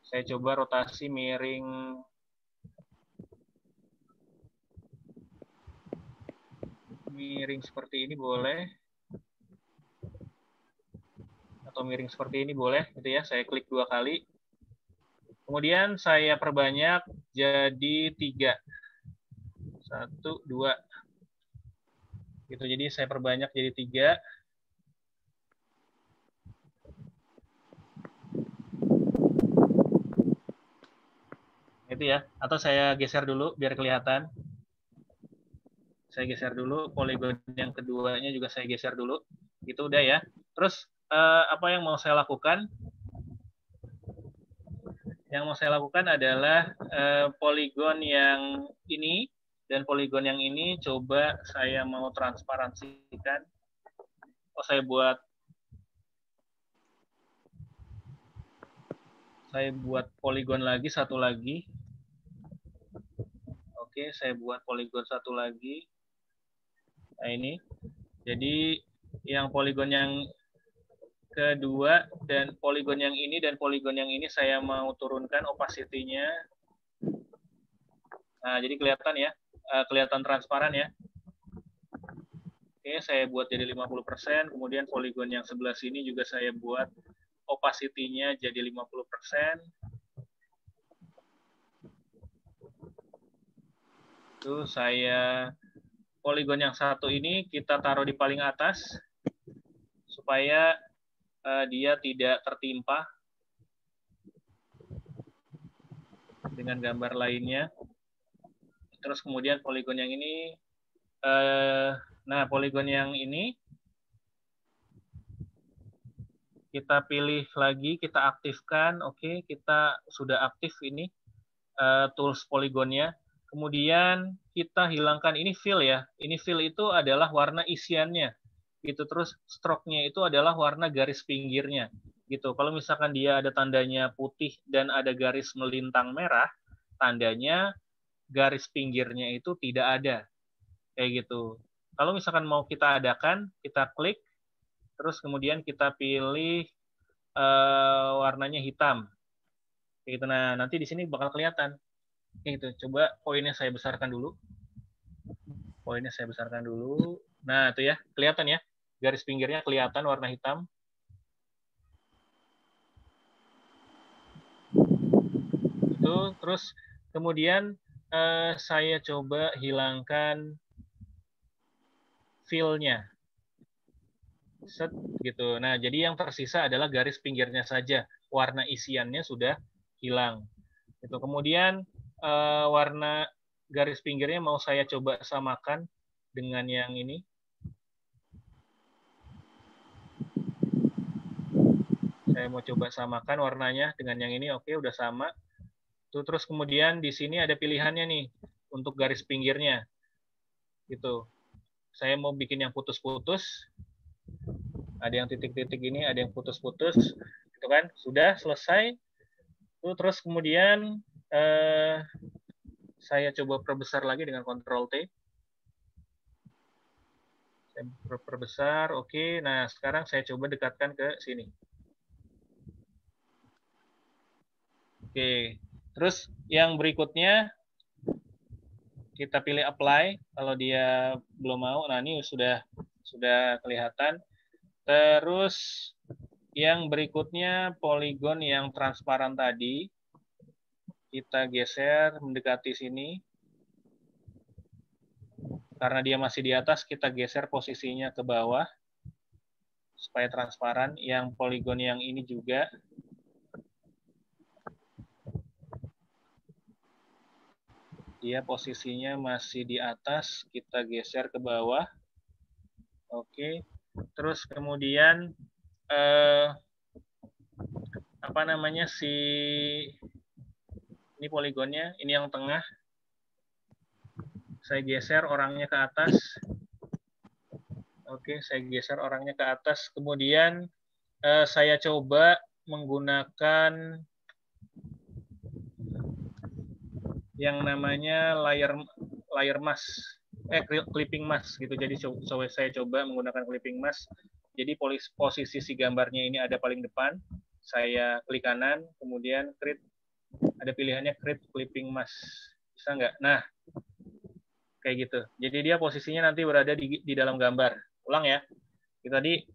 Saya coba rotasi miring. Miring seperti ini boleh. Atau miring seperti ini boleh. Gitu ya. Saya klik 2 kali. Kemudian saya perbanyak jadi 3. 1, 2. Gitu. Jadi saya perbanyak jadi 3. Itu ya. Atau saya geser dulu biar kelihatan. Saya geser dulu. Poligon yang keduanya juga saya geser dulu. Itu udah ya. Terus apa yang mau saya lakukan? Yang mau saya lakukan adalah poligon yang ini dan poligon yang ini coba saya mau transparansikan. Oh, saya buat poligon lagi, satu lagi. Oke, saya buat poligon satu lagi. Nah, ini. Jadi yang poligon yang kedua dan poligon yang ini dan poligon yang ini saya mau turunkan opacity-nya. Nah, jadi kelihatan ya. Kelihatan transparan ya. Oke, saya buat jadi 50%. Kemudian poligon yang sebelah sini juga saya buat opacity-nya jadi 50%. Itu saya poligon yang satu ini kita taruh di paling atas supaya dia tidak tertimpa dengan gambar lainnya. Terus kemudian poligon yang ini, nah poligon yang ini kita pilih lagi, kita aktifkan. Oke, kita sudah aktif ini tools poligonnya. Kemudian kita hilangkan ini fill ya. Ini fill itu adalah warna isiannya. Gitu. Terus stroke-nya itu adalah warna garis pinggirnya. Gitu. Kalau misalkan dia ada tandanya putih dan ada garis melintang merah, tandanya garis pinggirnya itu tidak ada. Kayak gitu. Kalau misalkan mau kita adakan, kita klik, terus kemudian kita pilih warnanya hitam. Kayak gitu. Nah, nanti di sini bakal kelihatan. Kayak gitu. Coba poinnya saya besarkan dulu. Poinnya saya besarkan dulu. Nah, itu ya, kelihatan ya. Garis pinggirnya kelihatan warna hitam. Itu, terus kemudian saya coba hilangkan fill-nya. Set gitu. Nah, jadi yang tersisa adalah garis pinggirnya saja. Warna isiannya sudah hilang. Itu. Kemudian warna garis pinggirnya mau saya coba samakan dengan yang ini. Saya mau coba samakan warnanya dengan yang ini. Oke, udah sama. Tuh, terus kemudian di sini ada pilihannya nih untuk garis pinggirnya. Gitu. Saya mau bikin yang putus-putus. Ada yang titik-titik ini, ada yang putus-putus. Gitu kan? Sudah selesai. Tuh, terus kemudian saya coba perbesar lagi dengan Ctrl T. Saya perbesar, oke. Nah, sekarang saya coba dekatkan ke sini. Oke, terus yang berikutnya kita pilih apply. Kalau dia belum mau, nah ini sudah kelihatan. Terus yang berikutnya poligon yang transparan tadi kita geser mendekati sini. Karena dia masih di atas, kita geser posisinya ke bawah supaya transparan. Yang poligon yang ini juga. Dia posisinya masih di atas, kita geser ke bawah. Oke. Terus kemudian apa namanya ini poligonnya, ini yang tengah. Saya geser orangnya ke atas. Oke, saya geser orangnya ke atas. Kemudian saya coba menggunakan yang namanya layer mask, clipping mask gitu. Jadi saya coba menggunakan clipping mask. Jadi posisi si gambarnya ini ada paling depan. Saya klik kanan, kemudian create, ada pilihannya create clipping mask. Bisa nggak? Nah, kayak gitu. Jadi dia posisinya nanti berada di dalam gambar. Ulang ya. Tadi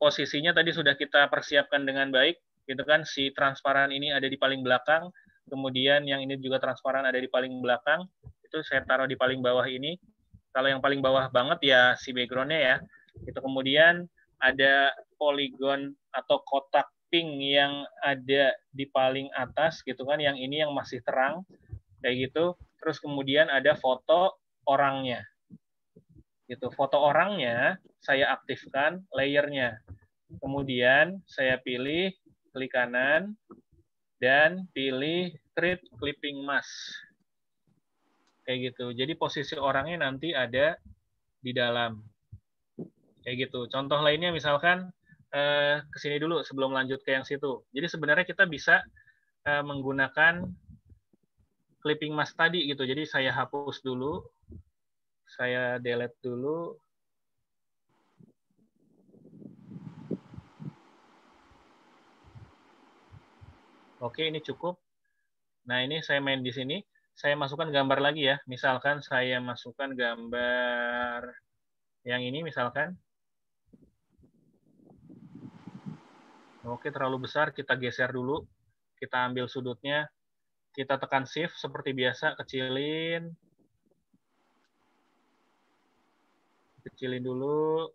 posisinya tadi sudah kita persiapkan dengan baik, gitu kan? Si transparan ini ada di paling belakang. Kemudian yang ini juga transparan ada di paling belakang, itu saya taruh di paling bawah ini. Kalau yang paling bawah banget ya si background-nya ya. Itu kemudian ada poligon atau kotak pink yang ada di paling atas gitu kan, yang ini yang masih terang kayak gitu. Terus kemudian ada foto orangnya. Gitu. Foto orangnya saya aktifkan layernya. Kemudian saya pilih klik kanan dan pilih create clipping mask. Kayak gitu. Jadi posisi orangnya nanti ada di dalam. Kayak gitu. Contoh lainnya misalkan ke sini dulu sebelum lanjut ke yang situ. Jadi sebenarnya kita bisa menggunakan clipping mask tadi gitu. Jadi saya hapus dulu. Saya delete dulu. Oke, ini cukup. Nah, ini saya main di sini. Saya masukkan gambar lagi ya. Misalkan saya masukkan gambar yang ini misalkan. Oke, terlalu besar. Kita geser dulu. Kita ambil sudutnya. Kita tekan shift seperti biasa. Kecilin. Kecilin dulu.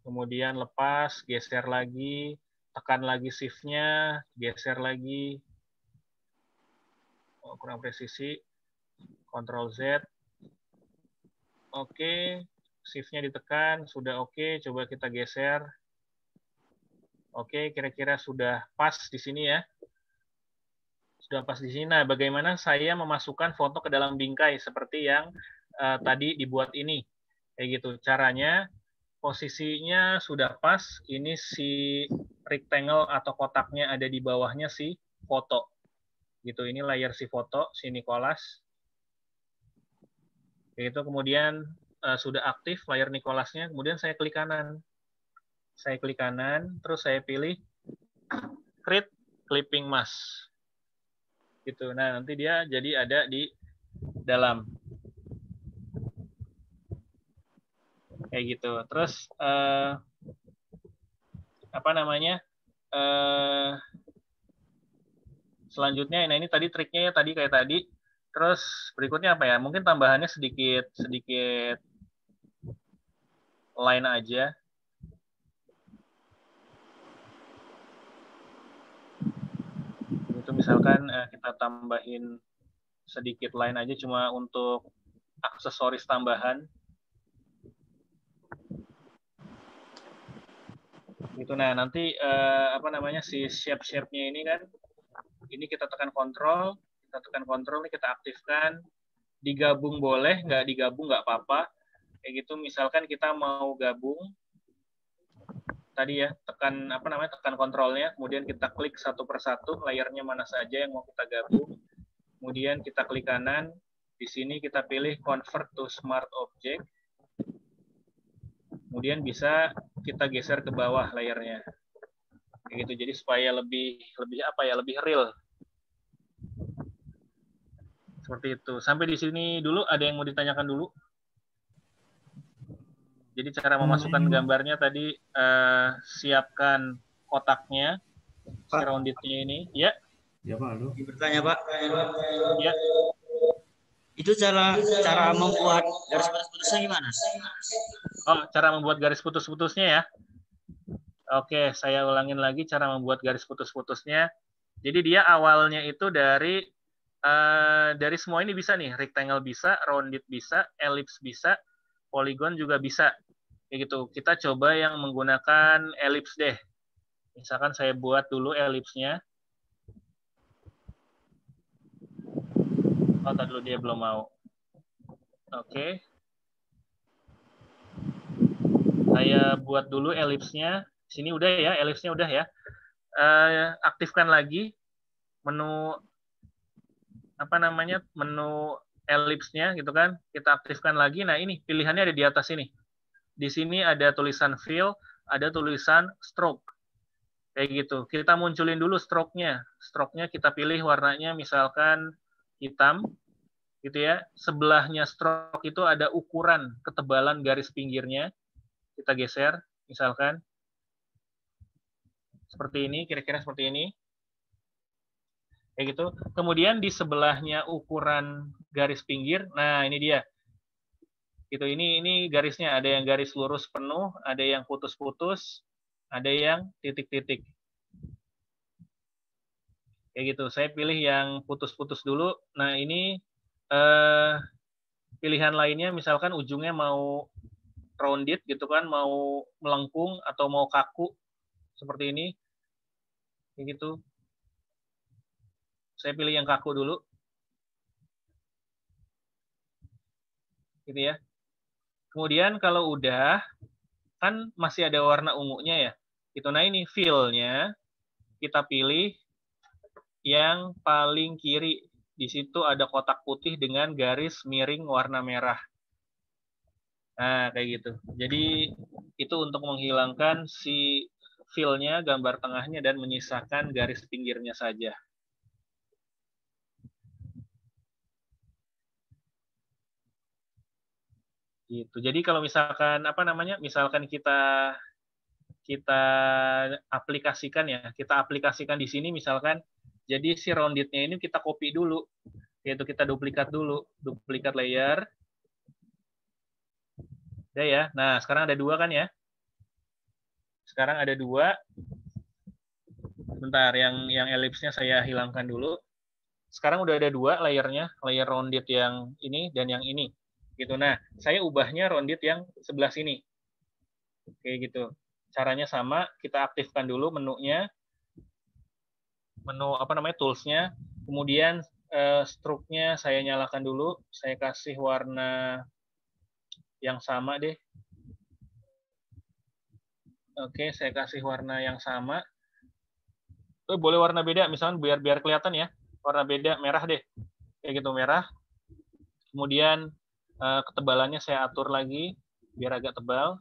Kemudian lepas. Geser lagi. Tekan lagi shift-nya. Geser lagi. Oh, kurang presisi. Ctrl Z. Oke, shift-nya ditekan, sudah oke, coba kita geser. Oke, kira-kira sudah pas di sini ya. Sudah pas di sini. Nah, bagaimana saya memasukkan foto ke dalam bingkai seperti yang tadi dibuat ini. Kayak gitu. Caranya, posisinya sudah pas, ini si rectangle atau kotaknya ada di bawahnya si foto. Gitu, ini layer si foto, si Nicholas. Itu kemudian sudah aktif layar Nicholasnya, kemudian saya klik kanan. Saya klik kanan, terus saya pilih create clipping mask. Gitu. Nah, nanti dia jadi ada di dalam. Kayak gitu. Terus apa namanya? Selanjutnya, nah ini tadi triknya ya tadi kayak tadi. Terus berikutnya apa ya? Mungkin tambahannya sedikit line aja. Itu misalkan kita tambahin sedikit line aja cuma untuk aksesoris tambahan. Gitu. Nah, nanti apa namanya si shape-nya ini kan, ini kita tekan kontrol nih, kita aktifkan. Digabung boleh, nggak digabung nggak apa-apa. Kayak gitu, misalkan kita mau gabung, tadi ya, tekan apa namanya, tekan kontrolnya, kemudian kita klik satu persatu layernya mana saja yang mau kita gabung. Kemudian kita klik kanan, di sini kita pilih convert to smart object. Kemudian bisa kita geser ke bawah layernya. Kayak gitu. Jadi supaya lebih apa ya, lebih real. Seperti itu. Sampai di sini dulu, ada yang mau ditanyakan dulu? Jadi cara memasukkan gambarnya tadi, siapkan kotaknya, roundednya ini. Ya. Ya Pak, halo. Bertanya Pak. Ya. Itu cara membuat garis putus-putusnya gimana? Oh, cara membuat garis putus-putusnya ya. Oke, saya ulangin lagi cara membuat garis putus-putusnya. Jadi dia awalnya itu dari semua ini bisa nih, rectangle bisa, rounded bisa, ellipse bisa, polygon juga bisa. Kayak gitu. Kita coba yang menggunakan ellipse deh. Misalkan saya buat dulu ellipse-nya. Oh, tadi dulu dia belum mau. Oke. Saya buat dulu ellipse-nya. Sini udah ya, ellipse-nya udah ya. Aktifkan lagi menu apa namanya, menu ellipse-nya gitu kan. Kita aktifkan lagi. Nah, ini pilihannya ada di atas ini. Di sini ada tulisan fill, ada tulisan stroke. Kayak gitu. Kita munculin dulu stroke-nya. Stroke-nya kita pilih warnanya misalkan hitam gitu ya. Sebelahnya stroke itu ada ukuran ketebalan garis pinggirnya. Kita geser misalkan seperti ini, kira-kira seperti ini. Kayak gitu. Kemudian di sebelahnya ukuran garis pinggir, nah ini dia. Gitu, ini garisnya, ada yang garis lurus penuh, ada yang putus-putus, ada yang titik-titik. Kayak gitu. Saya pilih yang putus-putus dulu. Nah, ini pilihan lainnya misalkan ujungnya mau rounded gitu kan, mau melengkung atau mau kaku seperti ini. Kayak gitu. Saya pilih yang kaku dulu. Gitu ya. Kemudian kalau udah, kan masih ada warna ungunya ya. Gitu. Nah ini fill-nya kita pilih yang paling kiri. Di situ ada kotak putih dengan garis miring warna merah. Nah kayak gitu. Jadi itu untuk menghilangkan si fill-nya, gambar tengahnya, dan menyisakan garis pinggirnya saja. Gitu. Jadi kalau misalkan apa namanya, misalkan kita aplikasikan ya, kita aplikasikan di sini misalkan, jadi si rounded-nya ini kita copy dulu, yaitu kita duplikat dulu, duplikat layer. Udah ya. Nah sekarang ada dua kan ya? Sekarang ada dua. Bentar, yang ellipse-nya saya hilangkan dulu. Sekarang udah ada dua layernya, layer rounded yang ini dan yang ini. Gitu. Nah, saya ubahnya rounded yang sebelah sini. Kayak gitu. Caranya sama, kita aktifkan dulu menunya. Menu apa namanya, tools-nya. Kemudian stroke-nya saya nyalakan dulu, saya kasih warna yang sama deh. Oke, saya kasih warna yang sama. Boleh warna beda, misalnya biar kelihatan ya. Warna beda, merah deh. Kayak gitu, merah. Kemudian ketebalannya saya atur lagi biar agak tebal.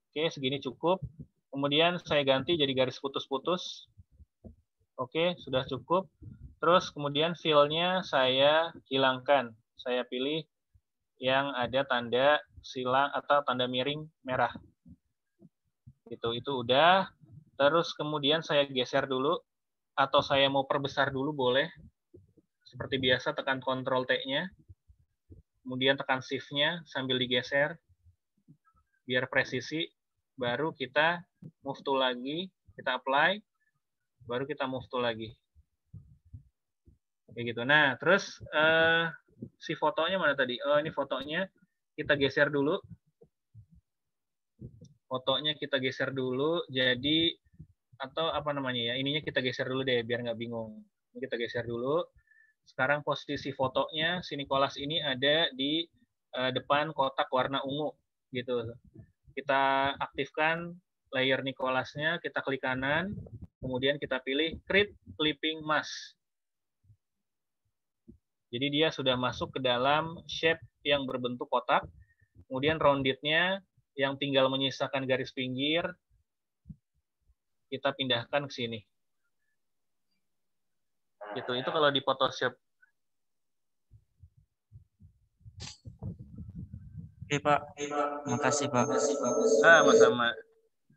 Oke, segini cukup. Kemudian saya ganti jadi garis putus-putus. Oke, sudah cukup. Terus kemudian fill-nya saya hilangkan. Saya pilih yang ada tanda silang atau tanda miring merah. Itu udah. Terus kemudian saya geser dulu, atau saya mau perbesar dulu boleh. Seperti biasa tekan Ctrl T-nya, kemudian tekan Shift-nya sambil digeser, biar presisi, baru kita move tool lagi, kita apply, baru kita move tool lagi. Kayak gitu. Nah, terus si fotonya mana tadi? Oh, ini fotonya kita geser dulu. Fotonya kita geser dulu, jadi atau apa namanya ya, ininya kita geser dulu deh biar nggak bingung. Ini kita geser dulu. Sekarang posisi fotonya si Nicholas ini ada di depan kotak warna ungu gitu. Kita aktifkan layer Nicholasnya, kita klik kanan, kemudian kita pilih Create Clipping Mask. Jadi dia sudah masuk ke dalam shape yang berbentuk kotak. Kemudian rounded-nya yang tinggal menyisakan garis pinggir, kita pindahkan ke sini. Gitu. Itu kalau di Photoshop. Oke, Pak. Makasih, Pak. Sama-sama.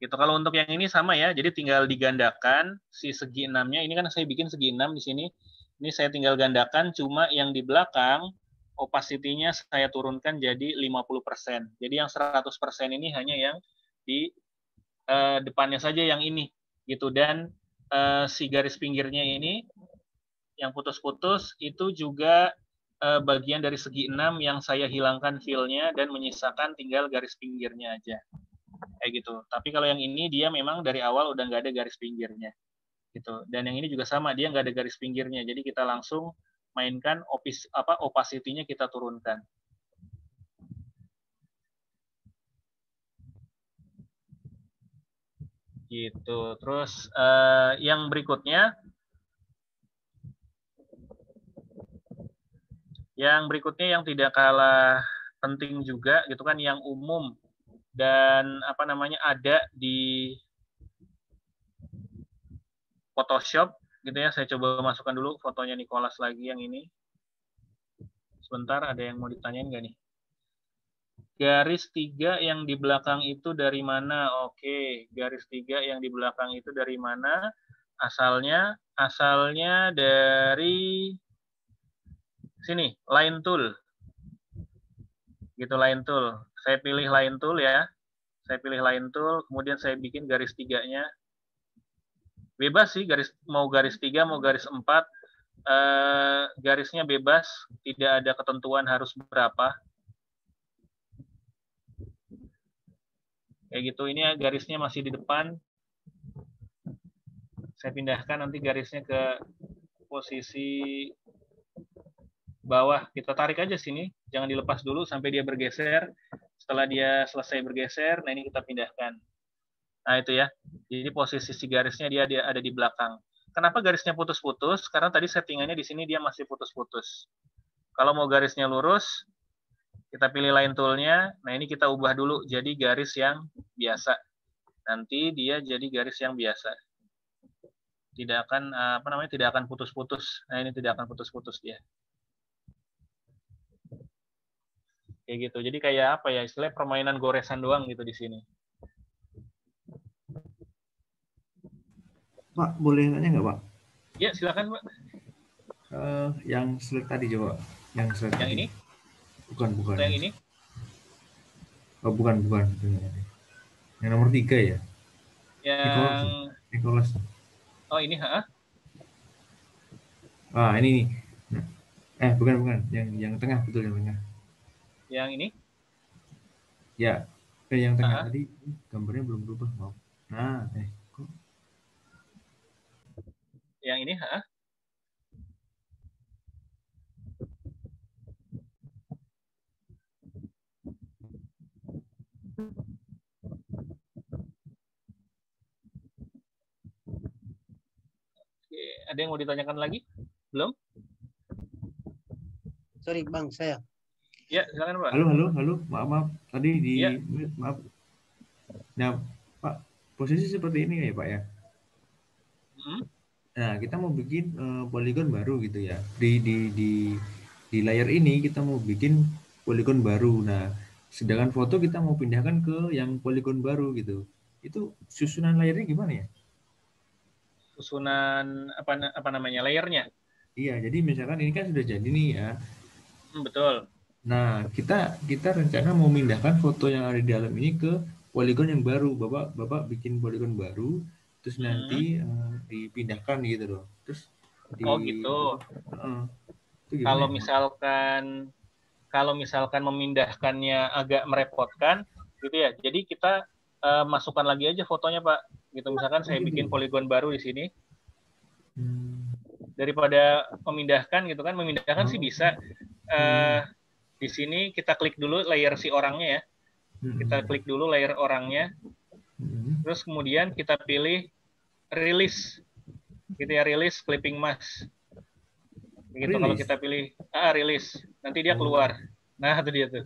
Gitu. Kalau untuk yang ini sama ya. Jadi tinggal digandakan si segi 6-nya. Ini kan saya bikin segi 6 di sini. Ini saya tinggal gandakan, cuma yang di belakang opacity-nya saya turunkan jadi 50%. Jadi yang 100% ini hanya yang di depannya saja yang ini. Gitu. Dan si garis pinggirnya ini yang putus-putus itu juga bagian dari segi 6 yang saya hilangkan fill-nya dan menyisakan tinggal garis pinggirnya aja. Kayak gitu. Tapi kalau yang ini dia memang dari awal udah nggak ada garis pinggirnya. Gitu. Dan yang ini juga sama, dia nggak ada garis pinggirnya. Jadi kita langsung mainkan opacity-nya kita turunkan. Gitu. Terus yang berikutnya yang tidak kalah penting juga gitu kan, yang umum dan apa namanya ada di Photoshop gitu ya. Saya coba masukkan dulu fotonya Nicholas lagi yang ini. Sebentar, ada yang mau ditanyain nggak nih? Garis 3 yang di belakang itu dari mana? Oke, garis 3 yang di belakang itu dari mana? Asalnya dari sini, Line Tool. Gitu, Line Tool. Saya pilih Line Tool ya. Saya pilih Line Tool, kemudian saya bikin garis 3-nya. Bebas sih, mau garis 3, mau garis 4. Garisnya bebas, tidak ada ketentuan harus berapa. Kayak gitu, ini garisnya masih di depan. Saya pindahkan nanti garisnya ke posisi bawah. Kita tarik aja sini, jangan dilepas dulu sampai dia bergeser. Setelah dia selesai bergeser, nah ini kita pindahkan. Nah itu ya, jadi posisi si garisnya dia ada di belakang. Kenapa garisnya putus-putus? Karena tadi settingannya di sini dia masih putus-putus. Kalau mau garisnya lurus, kita pilih Line Tool-nya. Nah ini kita ubah dulu jadi garis yang biasa. Nanti dia jadi garis yang biasa. Tidak akan tidak akan putus-putus. Nah ini tidak akan putus-putus dia. Kayak gitu. Jadi kayak apa ya, istilahnya permainan goresan doang gitu di sini. Pak, boleh nanya nggak, Pak? Ya, silakan, Pak. Yang slide tadi coba. Yang slide yang tadi. Ini? Bukan. Atau yang ini? Oh, bukan. Yang nomor 3 ya? Yang Nicholas. Oh, ini, Ah, ini nih. Nah, bukan. Yang tengah, betul, yang tengah. Yang ini? Ya, yang tengah tadi gambarnya belum berubah, maaf. Nah, kok? Yang ini, Oke, ada yang mau ditanyakan lagi? Belum? Sorry, Bang, saya. Ya, silakan, Pak. Halo. Maaf. Tadi maaf. Nah, Pak, posisi seperti ini ya, Pak ya? Nah, kita mau bikin poligon baru gitu ya. Di layar ini kita mau bikin poligon baru. Nah, Sedangkan foto kita mau pindahkan ke yang poligon baru gitu. Itu susunan layernya gimana ya? Susunan apa namanya layernya? Iya, jadi misalkan ini kan sudah jadi nih ya. Betul. Nah, kita rencana mau memindahkan foto yang ada di dalam ini ke poligon yang baru. Bapak bikin poligon baru, terus nanti dipindahkan gitu loh. Terus Oh gitu. Itu gimana Kalau misalkan memindahkannya agak merepotkan, gitu ya. Jadi kita masukkan lagi aja fotonya, Pak. Gitu. Misalkan saya bikin poligon baru di sini. Daripada memindahkan gitu kan, memindahkan sih bisa. Di sini kita klik dulu layer si orangnya ya. Kita klik dulu layer orangnya. Terus kemudian kita pilih release. Gitu ya, release clipping mask. Begitu kalau kita pilih release, nanti dia keluar. Nah, itu dia tuh.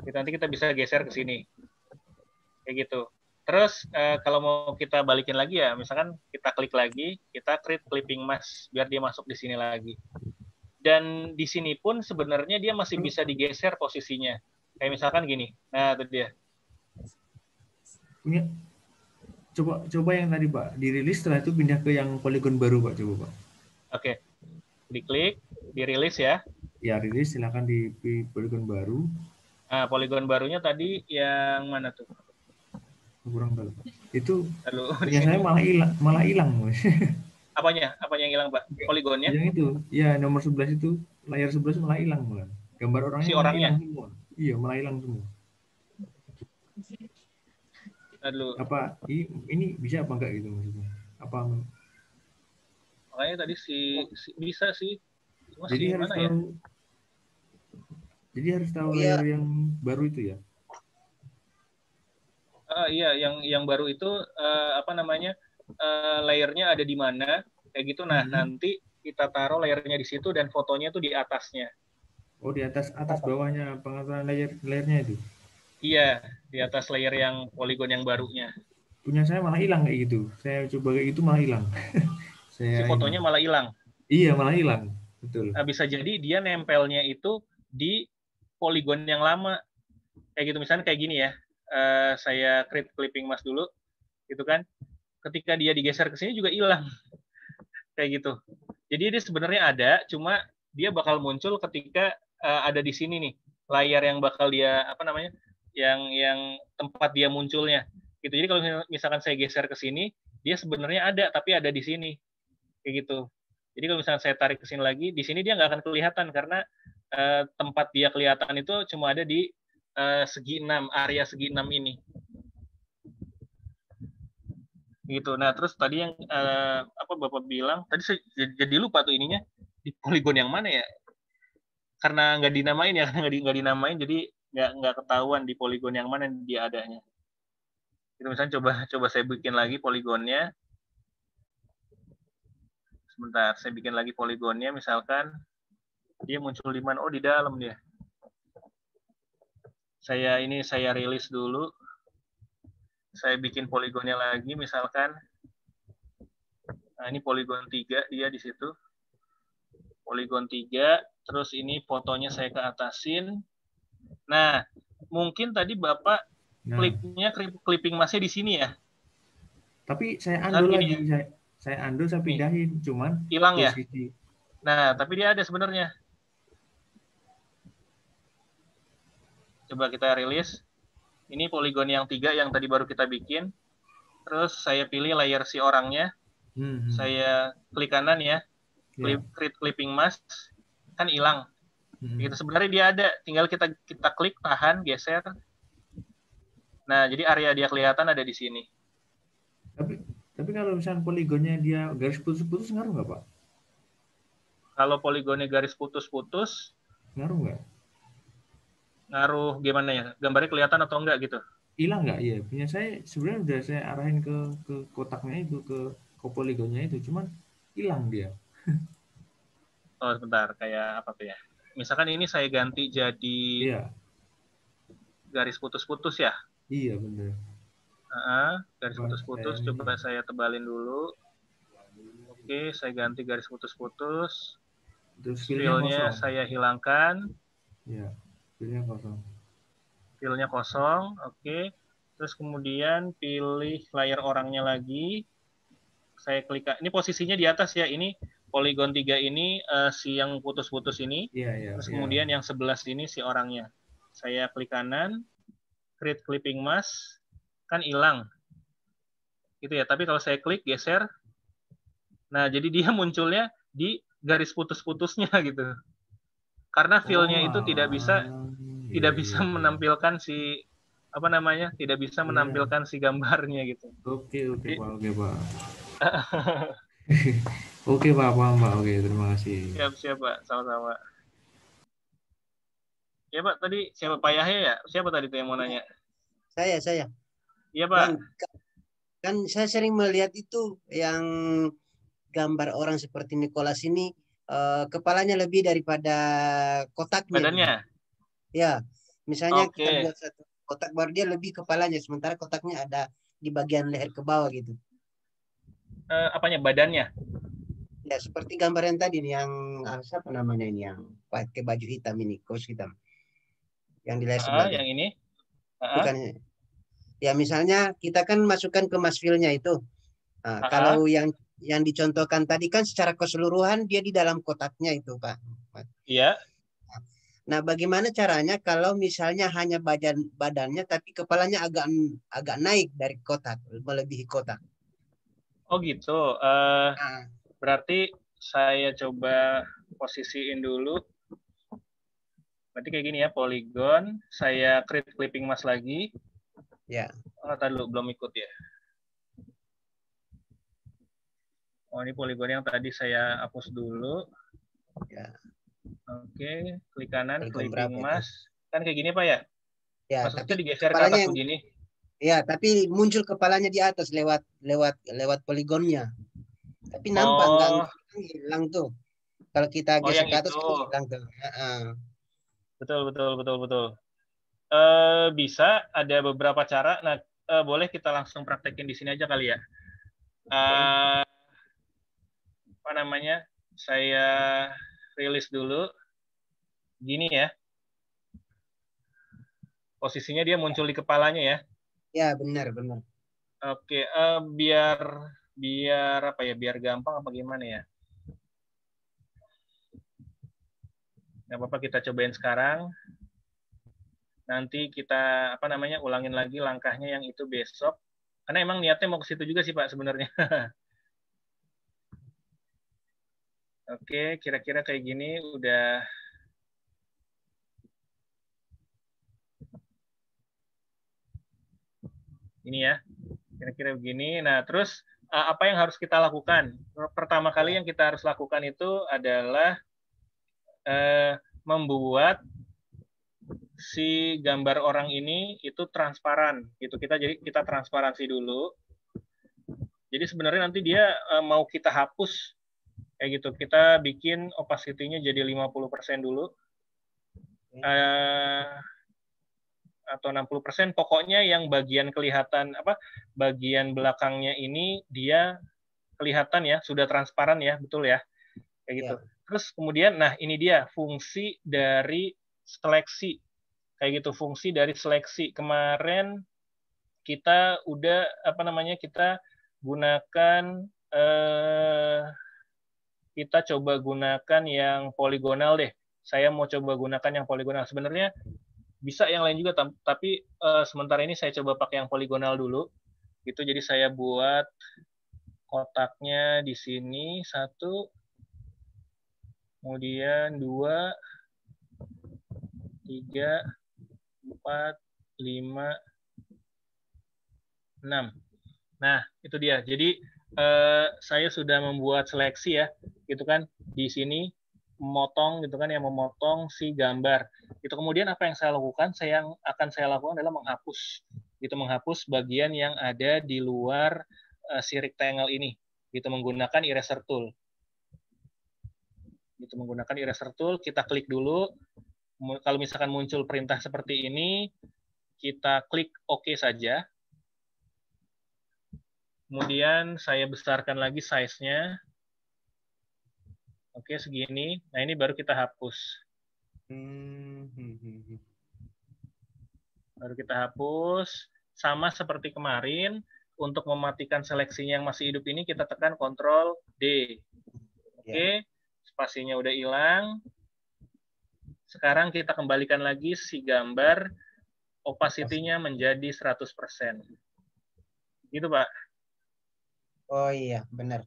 Nanti kita bisa geser ke sini. Kayak gitu. Terus kalau mau kita balikin lagi ya, misalkan kita klik lagi, kita create clipping mask biar dia masuk di sini lagi. Dan di sini pun sebenarnya dia masih bisa digeser posisinya. Kayak misalkan gini. Nah, itu dia. Coba yang tadi Pak, dirilis setelah itu pindah ke yang poligon baru Pak, coba Pak. Oke. Diklik, dirilis ya. Ya, rilis silakan di poligon baru. Nah, poligon barunya tadi yang mana tuh? Kurang tahu. Itu ya saya malah hilang. Apanya yang hilang Pak? Poligonnya? Yang itu, ya nomor 11 itu, layar 11 malah hilang malah. Gambar orangnya si orangnya hilang semua. Iya, malah hilang semua. Apa ini bisa apa enggak gitu maksudnya? Apa makanya tadi bisa sih. Cuma jadi harus tahu, ya? Jadi harus tahu layar yang baru itu ya? Iya, yang baru itu apa namanya, layernya ada di mana kayak gitu. Nah, nanti kita taruh layernya di situ dan fotonya tuh di atasnya. Oh, di atas bawahnya pengaturan layernya itu? Iya, di atas layer yang poligon yang barunya. Punya saya malah hilang kayak gitu. Saya coba kayak gitu malah hilang. Si fotonya malah hilang. Iya, malah hilang. Betul. Nah, bisa jadi dia nempelnya itu di poligon yang lama. Kayak gitu, misalnya kayak gini ya. Saya create clipping mask dulu, gitu kan. Ketika dia digeser ke sini juga hilang. Kayak gitu. Jadi dia sebenarnya ada, cuma dia bakal muncul ketika ada di sini nih. Layar yang bakal dia, apa namanya, yang tempat dia munculnya. Gitu. Jadi kalau misalkan saya geser ke sini, dia sebenarnya ada, tapi ada di sini. Kayak gitu. Jadi kalau misalkan saya tarik ke sini lagi, di sini dia nggak akan kelihatan karena tempat dia kelihatan itu cuma ada di segi 6, area segi 6 ini. Gitu. Nah, terus tadi yang apa Bapak bilang, tadi saya jadi lupa tuh ininya, di poligon yang mana ya? Karena nggak dinamain ya, nggak dinamain, jadi nggak ketahuan di poligon yang mana dia adanya. Itu misalnya coba saya bikin lagi poligonnya. Sebentar, saya bikin lagi poligonnya, misalkan dia muncul di mana? Oh, di dalam dia. Saya rilis dulu. Saya bikin poligonnya lagi, misalkan. Nah, ini poligon 3 dia di situ. Poligon 3, terus ini fotonya saya ke atasin. Nah, mungkin tadi Bapak kliknya clipping masknya di sini ya. Tapi saya undo lagi, ya. Saya undo, saya pindahin, cuman hilang ya. Nah, tapi dia ada sebenarnya. Coba kita rilis. Ini poligon yang 3 yang tadi baru kita bikin. Terus saya pilih layer si orangnya. Saya klik kanan ya. Create clipping mask. Kan hilang. Gitu. Sebenarnya dia ada. Tinggal kita klik, tahan, geser. Nah, jadi area dia kelihatan ada di sini. Tapi kalau misalnya poligonnya dia garis putus-putus, ngaruh nggak Pak? Kalau poligonnya garis putus-putus, ngaruh nggak? Ngaruh gimana ya? Gambarnya kelihatan atau enggak gitu? Hilang nggak? Iya, punya saya sebenarnya udah saya arahin ke kotaknya itu, ke poligonnya itu, cuman hilang dia. Oh, sebentar, kayak apa tuh ya? Misalkan ini saya ganti jadi garis putus-putus ya? Iya, benar. Garis putus-putus, coba saya tebalin dulu. Oke, saya ganti garis putus-putus. Fill-nya saya hilangkan. Ya, fill-nya kosong. Fill-nya kosong, oke. Terus kemudian pilih layar orangnya lagi. Saya klik, ini posisinya di atas ya, ini poligon 3 ini si yang putus-putus ini. Terus kemudian yang 11 ini si orangnya. Saya klik kanan, create clipping mask, kan hilang. Gitu ya, tapi kalau saya klik, geser, nah jadi dia munculnya di garis putus-putusnya gitu. Karena fill-nya itu tidak bisa menampilkan si apa namanya, tidak bisa menampilkan si gambarnya gitu. Oke Pak. Oke Pak, paham Pak. Oke, terima kasih. Siap Pak, sama-sama. Ya Pak, tadi siapa, Pak Yahya ya? Siapa tadi tuh yang mau nanya? Saya. Iya Pak. Kan saya sering melihat itu yang gambar orang seperti Nicholas ini kepalanya lebih daripada kotaknya. Badannya? Ya, misalnya kita buat satu kotak baru dia lebih kepalanya, sementara kotaknya ada di bagian leher ke bawah gitu. Apanya, badannya? Ya, seperti gambar yang tadi nih, yang apa namanya ini, yang pakai baju hitam ini, kaos hitam. Yang di leher sebelah. Yang ini? Bukan. Ya, misalnya kita kan masukkan ke masfilnya itu. Nah, kalau yang dicontohkan tadi kan secara keseluruhan dia di dalam kotaknya itu, Pak. Iya. Nah, bagaimana caranya kalau misalnya hanya badannya tapi kepalanya agak naik dari kotak, melebihi kotak? Oh gitu. Berarti saya coba posisiin dulu. Berarti kayak gini ya, poligon. Saya create clipping mask lagi. Ya. Oh, tadi dulu belum ikut ya. Oh, ini poligon yang tadi saya hapus dulu. Ya. Oke, klik kanan, poligon clipping mask. Kan kayak gini Pak ya? Ya, maksudnya tapi digeser ke atas begini. Ya, tapi muncul kepalanya di atas lewat poligonnya. Tapi nampak nggak hilang tuh. Kalau kita geser ke atas kan hilang tuh. Betul. Bisa, ada beberapa cara. Nah, boleh kita langsung praktekin di sini aja kali ya. Apa namanya? Saya rilis dulu. Gini ya. Posisinya dia muncul di kepalanya ya. Ya, benar. Oke, biar apa ya? Biar gampang apa gimana ya? Nggak apa-apa, kita cobain sekarang. Nanti kita apa namanya, ulangin lagi langkahnya yang itu besok. Karena emang niatnya mau ke situ juga sih Pak sebenarnya. Oke, kira-kira kayak gini udah. Ini ya, kira-kira begini. Nah, terus apa yang harus kita lakukan? Pertama kali yang kita harus lakukan itu adalah membuat si gambar orang ini itu transparan gitu. Kita transparansi dulu. Jadi sebenarnya nanti dia mau kita hapus kayak gitu. Kita bikin opacity-nya jadi 50% dulu. Atau 60%, pokoknya yang bagian kelihatan bagian belakangnya ini dia kelihatan ya, sudah transparan ya, betul ya. Kayak gitu. Terus kemudian nah ini dia fungsi dari seleksi. Kayak gitu, fungsi dari seleksi. Kemarin kita udah kita gunakan kita coba gunakan yang poligonal deh. Saya mau coba gunakan yang poligonal. Sebenarnya bisa yang lain juga, tapi sementara ini saya coba pakai yang poligonal dulu. Gitu, jadi saya buat kotaknya di sini 1, kemudian 2, 3, 4, 5, 6. Nah, itu dia. Jadi saya sudah membuat seleksi ya, gitu kan, di sini memotong gitu kan, yang memotong si gambar. Itu kemudian apa yang saya lakukan? Yang akan saya lakukan adalah menghapus. Gitu, menghapus bagian yang ada di luar si rectangle ini. Gitu, menggunakan eraser tool. Gitu, menggunakan eraser tool, kita klik dulu. Kalau misalkan muncul perintah seperti ini, kita klik OK saja. Kemudian saya besarkan lagi size-nya. Oke, segini. Nah, ini baru kita hapus. Baru kita hapus. Sama seperti kemarin, untuk mematikan seleksinya yang masih hidup ini kita tekan Ctrl D. Oke, spasinya udah hilang. Sekarang kita kembalikan lagi si gambar, opacity-nya menjadi 100%. Gitu, Pak. Oh iya, benar.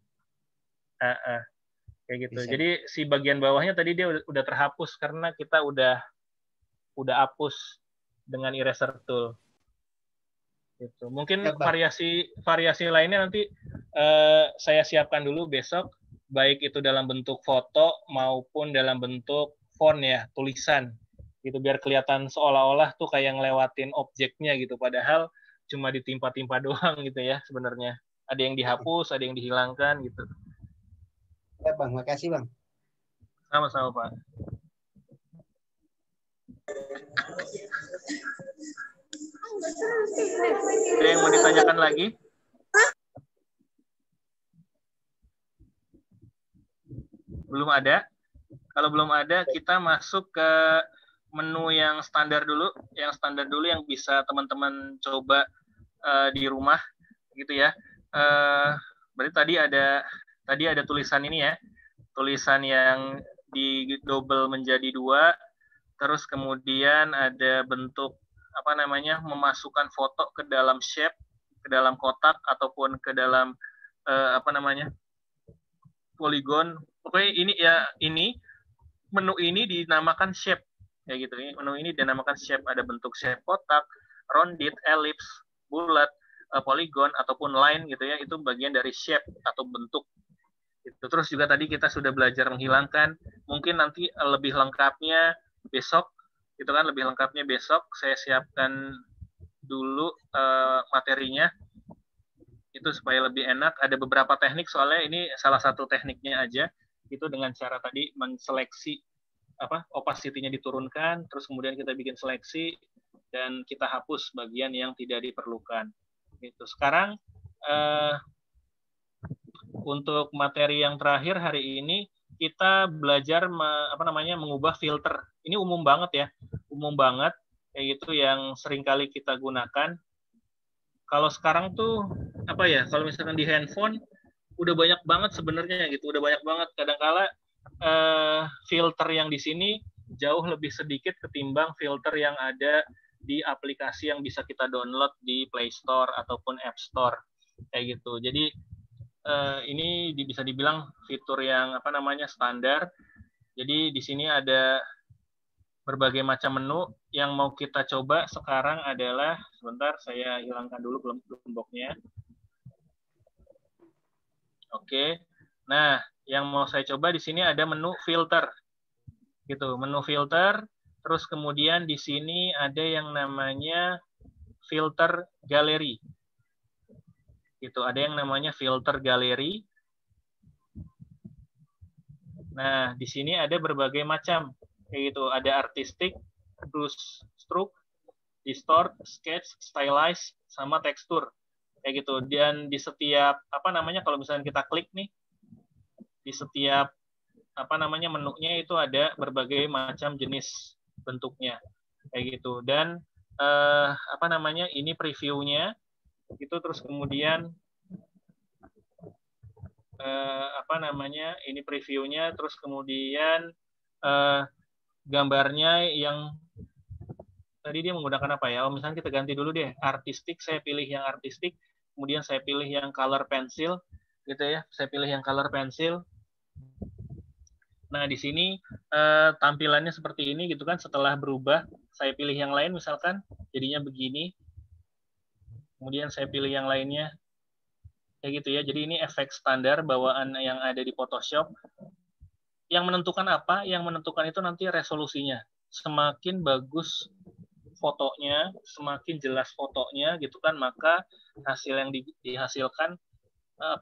Kayak gitu. Bisa. Jadi si bagian bawahnya tadi dia udah terhapus karena kita udah hapus dengan eraser tool. Gitu. Mungkin Ya, Bang. variasi lainnya nanti saya siapkan dulu besok, baik itu dalam bentuk foto maupun dalam bentuk font ya, tulisan. Gitu biar kelihatan seolah-olah tuh kayak ngelewatin objeknya gitu, padahal cuma ditimpa-timpa doang gitu ya sebenarnya. Ada yang dihapus, ada yang dihilangkan gitu. Ya, Bang. Makasih, Bang. Sama-sama, Pak. Ada yang mau ditanyakan lagi? Belum ada? Kalau belum ada, kita masuk ke menu yang standar dulu. Yang standar dulu yang bisa teman-teman coba di rumah, gitu ya. Berarti tadi ada tulisan ini ya, tulisan yang di double menjadi 2, terus kemudian ada bentuk apa namanya, memasukkan foto ke dalam shape, ke dalam kotak ataupun ke dalam apa namanya, polygon. Pokoknya ini menu ini dinamakan shape kayak gitu. Menu ini dinamakan shape, ada bentuk shape kotak, rounded, ellipse, bulat, polygon ataupun line gitu ya, itu bagian dari shape atau bentuk. Itu terus juga tadi kita sudah belajar menghilangkan. Mungkin nanti lebih lengkapnya besok, itu kan lebih lengkapnya besok saya siapkan dulu materinya itu supaya lebih enak. Ada beberapa teknik, soalnya ini salah satu tekniknya aja, itu dengan cara tadi menseleksi opacity-nya diturunkan, terus kemudian kita bikin seleksi dan kita hapus bagian yang tidak diperlukan. Gitu. Sekarang untuk materi yang terakhir hari ini kita belajar mengubah filter. Ini umum banget ya, umum banget kayak gitu yang seringkali kita gunakan. Kalau sekarang tuh kalau misalkan di handphone udah banyak banget sebenarnya gitu, udah banyak banget. Kadangkala filter yang di sini jauh lebih sedikit ketimbang filter yang ada di aplikasi yang bisa kita download di Play Store ataupun App Store kayak gitu. Jadi ini bisa dibilang fitur yang standar. Jadi di sini ada berbagai macam menu. Yang mau kita coba sekarang adalah, sebentar saya hilangkan dulu gemboknya. Oke. Nah, yang mau saya coba di sini ada menu filter. Gitu, menu filter. Terus kemudian di sini ada yang namanya filter galeri. Gitu, ada yang namanya filter galeri. Nah, di sini ada berbagai macam. Kayak gitu, ada artistic, brush stroke, distort, sketch, stylize, sama tekstur. Kayak gitu. Dan di setiap kalau misalnya kita klik nih, di setiap menunya itu ada berbagai macam jenis bentuknya. Kayak gitu. Dan ini previewnya itu, terus kemudian ini previewnya, terus kemudian gambarnya yang tadi dia menggunakan apa ya? Misalnya kita ganti dulu deh, artistik, saya pilih yang artistik, kemudian saya pilih yang color pencil, gitu ya. Saya pilih yang color pencil. Nah, di sini tampilannya seperti ini gitu kan. Setelah berubah, saya pilih yang lain misalkan, jadinya begini. Kemudian saya pilih yang lainnya. Kayak gitu ya. Jadi ini efek standar bawaan yang ada di Photoshop. Yang menentukan apa? Yang menentukan itu nanti resolusinya. Semakin bagus fotonya, semakin jelas fotonya gitu kan, maka hasil yang dihasilkan,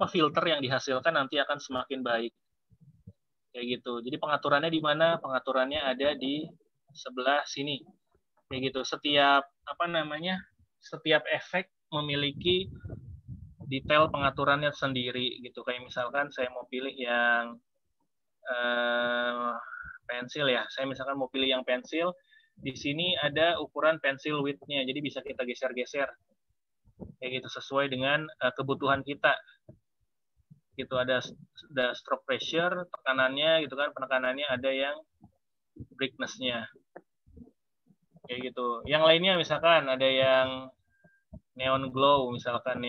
filter yang dihasilkan nanti akan semakin baik. Kayak gitu. Jadi pengaturannya di mana? Pengaturannya ada di sebelah sini. Kayak gitu. Setiap setiap efek memiliki detail pengaturannya sendiri gitu. Kayak misalkan saya mau pilih yang pensil ya. Saya misalkan mau pilih yang pensil. Di sini ada ukuran pencil width-nya, jadi bisa kita geser-geser kayak gitu sesuai dengan kebutuhan kita. Gitu ada stroke pressure, tekanannya gitu kan, penekanannya ada yang brightness-nya. Kayak gitu. Yang lainnya misalkan ada yang neon glow, misalkan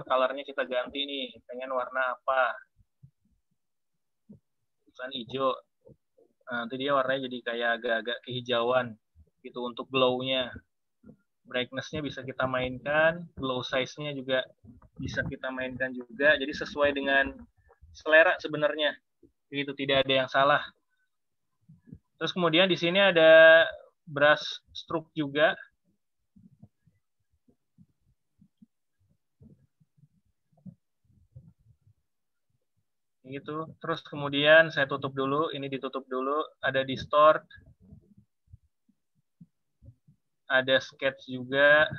color-nya kita ganti nih, pengen warna apa? Misalkan hijau. Nah, nanti dia warnanya jadi kayak agak-agak kehijauan gitu untuk glow-nya. Brightness-nya bisa kita mainkan, glow size-nya juga bisa kita mainkan juga. Jadi sesuai dengan selera sebenarnya. Gitu, tidak ada yang salah. Terus kemudian di sini ada brush stroke juga. Gitu. Terus kemudian saya tutup dulu, ini ditutup dulu, ada distort, ada sketch juga.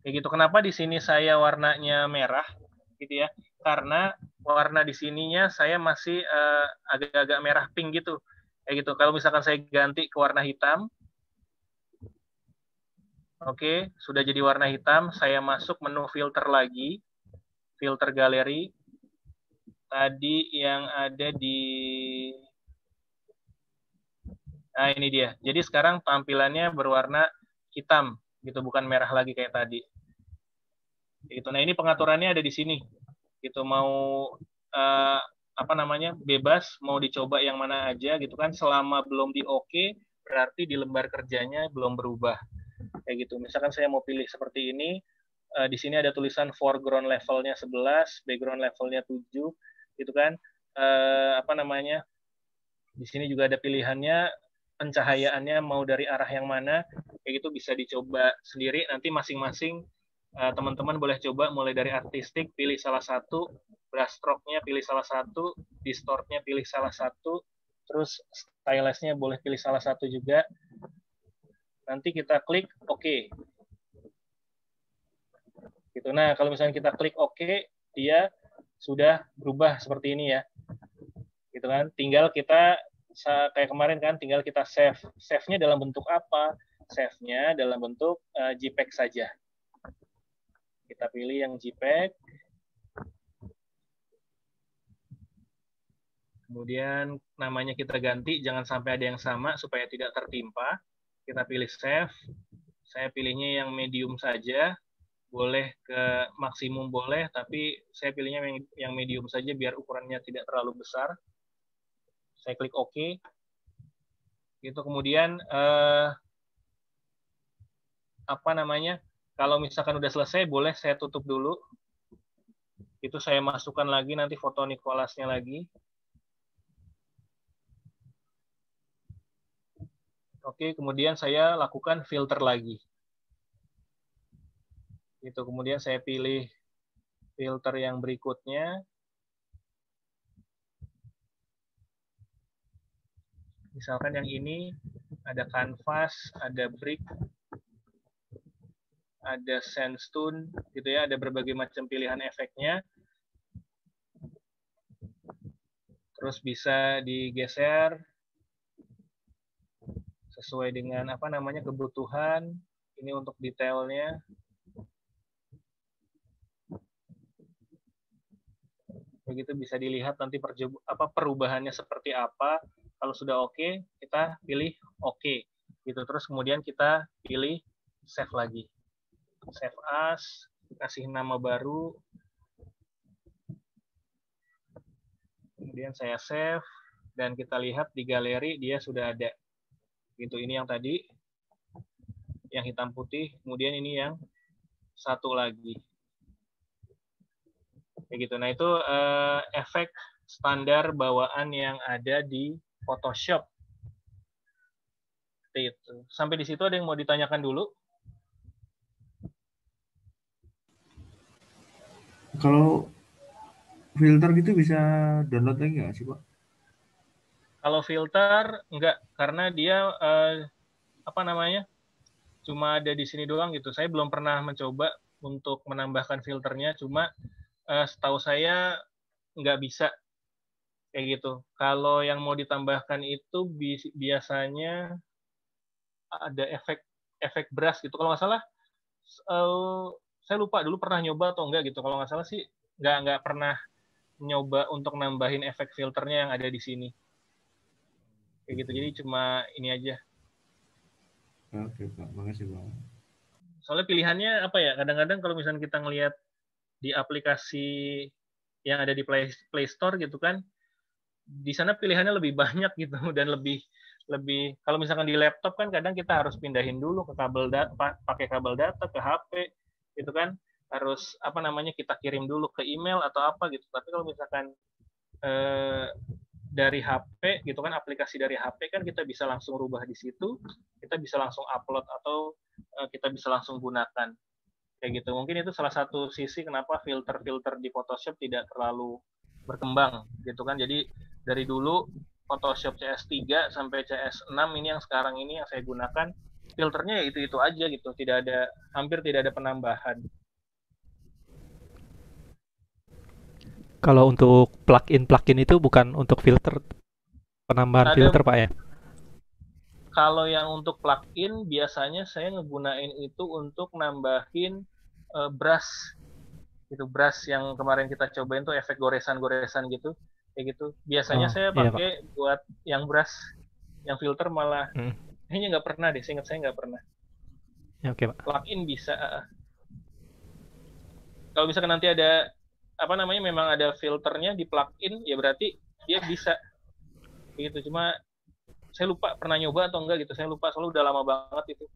Kayak gitu. Kenapa di sini saya warnanya merah gitu ya? Karena warna di sininya saya masih agak-agak merah pink gitu. Kayak gitu. Kalau misalkan saya ganti ke warna hitam, oke, sudah jadi warna hitam, saya masuk menu filter lagi, filter galeri. Tadi yang ada di, nah ini dia. Jadi sekarang tampilannya berwarna hitam, gitu, bukan merah lagi kayak tadi. Gitu. Nah ini pengaturannya ada di sini. Gitu, mau bebas, mau dicoba yang mana aja, gitu kan. Selama belum di oke, berarti di lembar kerjanya belum berubah. Kayak gitu. Misalkan saya mau pilih seperti ini. Di sini ada tulisan foreground levelnya 11, background levelnya 7, gitu kan. Di sini juga ada pilihannya, pencahayaannya mau dari arah yang mana, kayak gitu bisa dicoba sendiri. Nanti masing-masing teman-teman boleh coba mulai dari artistik, pilih salah satu, brush stroke-nya pilih salah satu, distort-nya pilih salah satu, terus stylus-nya boleh pilih salah satu juga. Nanti kita klik OK. Gitu. Nah, kalau misalnya kita klik OK, dia sudah berubah seperti ini ya. Gitu kan. Tinggal kita kayak kemarin kan, tinggal kita save. Save-nya dalam bentuk apa? Save-nya dalam bentuk JPEG saja. Kita pilih yang JPEG. Kemudian namanya kita ganti, jangan sampai ada yang sama supaya tidak tertimpa. Kita pilih save. Saya pilihnya yang medium saja. Boleh ke maksimum boleh, tapi saya pilihnya yang medium saja biar ukurannya tidak terlalu besar. Saya klik OK. Gitu. Kemudian kalau misalkan udah selesai, boleh saya tutup dulu. Itu saya masukkan lagi nanti foto Nicholasnya lagi. Oke, kemudian saya lakukan filter lagi. Itu kemudian saya pilih filter yang berikutnya. Misalkan yang ini ada canvas, ada brick, ada sandstone, gitu ya, ada berbagai macam pilihan efeknya. Terus bisa digeser sesuai dengan kebutuhan. Ini untuk detailnya. Begitu bisa dilihat nanti perubahannya seperti apa. Kalau sudah oke, kita pilih oke. Gitu. Terus kemudian kita pilih save lagi. Save as, kasih nama baru. Kemudian saya save dan kita lihat di galeri dia sudah ada. Gitu, ini yang tadi yang hitam putih, kemudian ini yang satu lagi. Kayak gitu. Nah, itu efek standar bawaan yang ada di Photoshop. Seperti itu. Sampai di situ ada yang mau ditanyakan dulu? Kalau filter gitu bisa download lagi nggak sih, Pak? Kalau filter enggak, karena dia cuma ada di sini doang gitu. Saya belum pernah mencoba untuk menambahkan filternya, cuma setahu saya nggak bisa Kayak gitu. Kalau yang mau ditambahkan itu biasanya ada efek brush gitu. Kalau nggak salah, saya lupa dulu pernah nyoba atau enggak gitu. Kalau nggak salah sih nggak pernah nyoba untuk nambahin efek filternya yang ada di sini. Kayak gitu. Jadi cuma ini aja. Oke Pak, makasih Pak. Soalnya pilihannya apa ya? Kadang-kadang kalau misalnya kita ngelihat di aplikasi yang ada di Play Store gitu kan, di sana pilihannya lebih banyak gitu dan lebih kalau misalkan di laptop kan kadang kita harus pindahin dulu ke pakai kabel data ke HP gitu kan, harus apa namanya kita kirim dulu ke email atau apa gitu. Tapi kalau misalkan dari HP gitu kan, aplikasi dari HP kan kita bisa langsung rubah di situ, kita bisa langsung upload atau kita bisa langsung gunakan kayak gitu. Mungkin itu salah satu sisi kenapa filter-filter di Photoshop tidak terlalu berkembang gitu kan. Jadi dari dulu Photoshop CS3 sampai CS6 ini yang sekarang ini yang saya gunakan, filternya ya itu aja gitu, hampir tidak ada penambahan. Kalau untuk plugin itu bukan untuk filter, penambahan filter Pak ya? Kalau yang untuk plugin biasanya saya ngegunain itu untuk nambahin brush gitu, brush yang kemarin kita cobain tuh efek goresan-goresan gitu kayak gitu. Biasanya saya pakai buat yang brush, yang filter malah kayaknya nggak pernah deh, seingat saya nggak pernah. Ya, oke Pak. Plugin bisa. Kalau misalkan nanti ada apa namanya memang ada filternya di plugin, ya berarti dia bisa gitu. Cuma saya lupa pernah nyoba atau enggak gitu, saya lupa soalnya udah lama banget itu,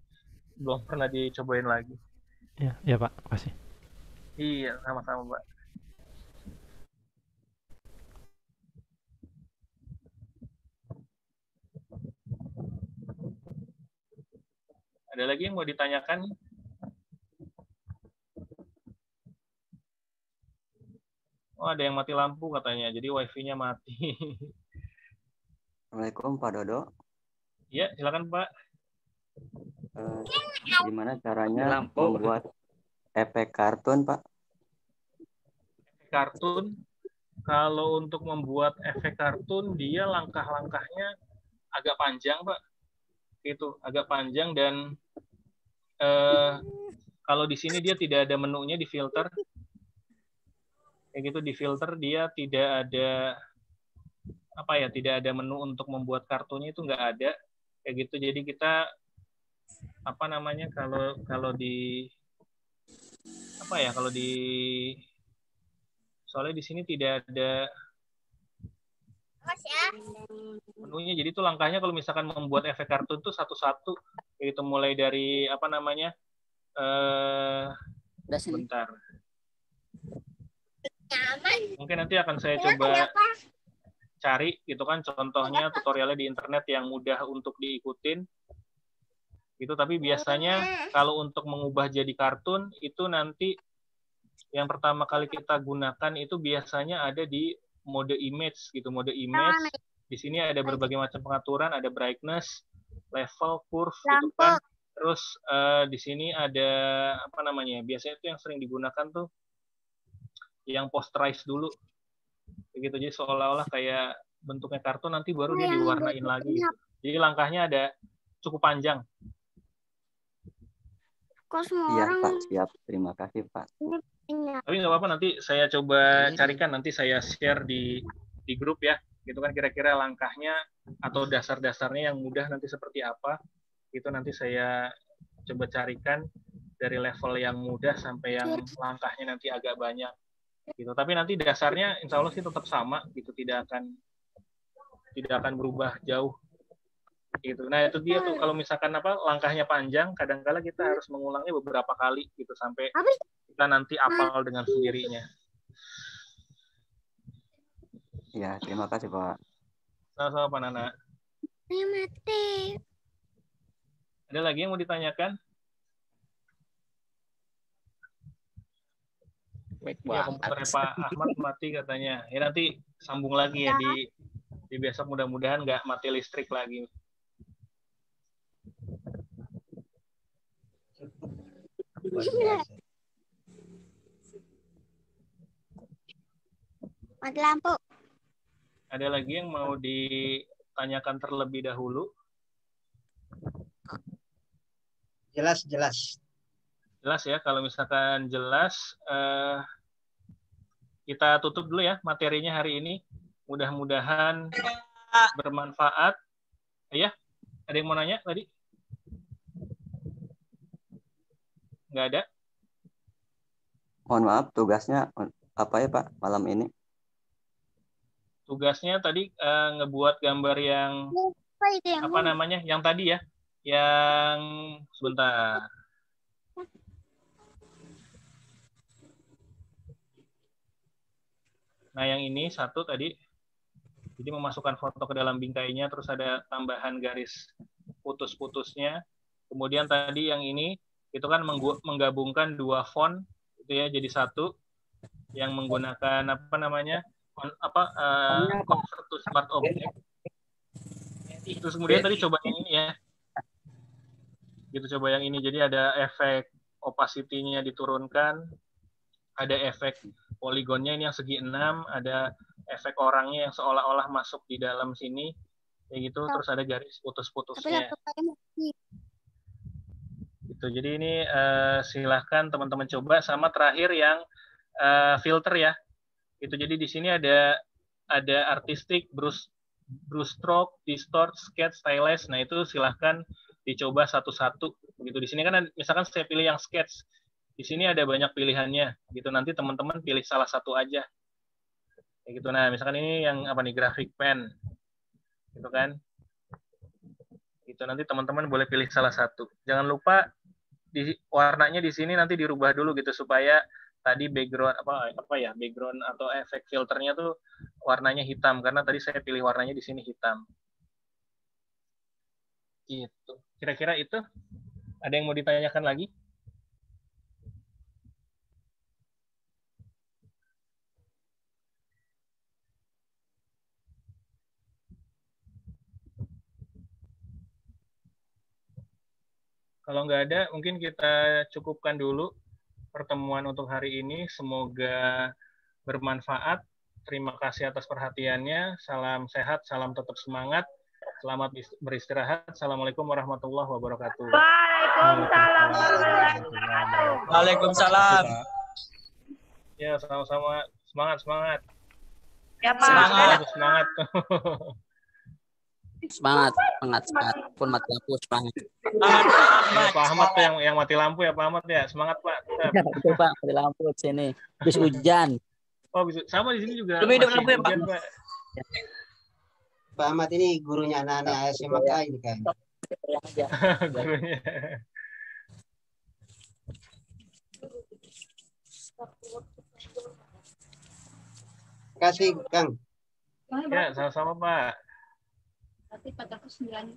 belum pernah dicobain lagi. Ya Pak, makasih. Iya, sama-sama Pak. Ada lagi yang mau ditanyakan? Oh, ada yang mati lampu katanya, jadi wifi-nya mati. Assalamualaikum Pak Dodo. Iya, silakan Pak. Gimana caranya membuat efek kartun Pak? Efek kartun, kalau untuk membuat efek kartun, dia langkah-langkahnya agak panjang Pak. Itu agak panjang dan kalau di sini dia tidak ada menunya di filter. Kayak gitu, di filter dia tidak ada apa ya, tidak ada menu untuk membuat kartunya, itu nggak ada kayak gitu. Jadi kita apa namanya, kalau di apa ya, kalau di soalnya di sini tidak ada menunya, jadi itu langkahnya kalau misalkan membuat efek kartun tuh satu-satu kayak gitu, mulai dari apa namanya bentar, mungkin nanti akan saya coba cari gitu kan contohnya, tutorialnya di internet yang mudah untuk diikutin gitu. Tapi biasanya kalau untuk mengubah jadi kartun itu nanti yang pertama kali kita gunakan itu biasanya ada di mode image gitu, mode image. Di sini ada berbagai macam pengaturan, ada brightness, level, curve gitu kan. Terus di sini ada apa namanya, biasanya itu yang sering digunakan tuh yang posterize dulu begitu, jadi seolah-olah kayak bentuknya kartun, nanti baru dia diwarnain lagi gitu. Jadi langkahnya ada cukup panjang. Iya Pak, siap, terima kasih Pak. Tapi nggak apa-apa, nanti saya coba carikan, nanti saya share di grup ya gitu kan, kira-kira langkahnya atau dasar-dasarnya yang mudah nanti seperti apa itu, nanti saya coba carikan dari level yang mudah sampai yang langkahnya nanti agak banyak gitu. Tapi nanti dasarnya insya Allah sih tetap sama gitu, tidak akan berubah jauh gitu. Nah itu dia tuh, kalau misalkan apa langkahnya panjang, kadang-kala kita harus mengulangnya beberapa kali gitu sampai kita nanti hafal dengan sendirinya. Ya, terima kasih Pak. Sama-sama Pak Nana. Ada lagi yang mau ditanyakan? Ya, komputernya Pak Ahmad mati katanya. Ya nanti sambung lagi ya di besok, mudah-mudahan nggak mati listrik lagi. Mati lampu. Ada lagi yang mau ditanyakan terlebih dahulu? Jelas. Jelas ya, kalau misalkan jelas, kita tutup dulu ya materinya hari ini. Mudah-mudahan bermanfaat. Ya, ada yang mau nanya tadi? Nggak ada? Mohon maaf, tugasnya apa ya Pak malam ini? Tugasnya tadi ngebuat gambar yang apa namanya? Yang tadi ya, yang sebentar. Nah, yang ini satu tadi, jadi memasukkan foto ke dalam bingkainya, terus ada tambahan garis putus-putusnya. Kemudian tadi yang ini, itu kan menggabungkan dua font, itu ya, jadi satu, yang menggunakan apa namanya, convert to smart object. Terus kemudian tadi coba yang ini ya, gitu coba yang ini, jadi ada efek opacity-nya diturunkan, ada efek poligonnya ini yang segi 6, ada efek orangnya yang seolah-olah masuk di dalam sini, kayak gitu, terus ada garis putus-putusnya. Gitu. Jadi ini silahkan teman-teman coba, sama terakhir yang filter ya. Itu jadi di sini ada artistic, brush stroke, distort, sketch, stylize. Nah, itu silahkan dicoba satu-satu. Gitu. Di sini kan misalkan saya pilih yang sketch. Di sini ada banyak pilihannya, gitu. Nanti teman-teman pilih salah satu aja, kayak gitu. Nah, misalkan ini yang apa nih, graphic pen, gitu kan? Gitu. Nanti teman-teman boleh pilih salah satu. Jangan lupa warnanya di sini nanti dirubah dulu gitu supaya tadi background background atau efek filternya tuh warnanya hitam karena tadi saya pilih warnanya di sini hitam. Gitu. Kira-kira itu. Ada yang mau ditanyakan lagi? Kalau nggak ada, mungkin kita cukupkan dulu pertemuan untuk hari ini. Semoga bermanfaat. Terima kasih atas perhatiannya. Salam sehat, salam tetap semangat. Selamat beristirahat. Assalamualaikum warahmatullahi wabarakatuh. Waalaikumsalam warahmatullahi wabarakatuh. Waalaikumsalam. Ya, sama-sama. Semangat. Ya, Pak. Semangat. Semangat. Pun mati lampu semangat. Pak Ahmad tuh yang mati lampu ya, Pak Ahmad ya. Semangat, Pak. Betul, Pak, mati lampu di sini. Habis hujan. Oh, bisa. Sama di sini juga. Lebih hidup lampu ya, Pak. Pak Ahmad ini gurunya anak-anak SMK ini kan. Gurunya. Terima kasih, Kang. Ya, sama-sama, Pak. Berarti 490.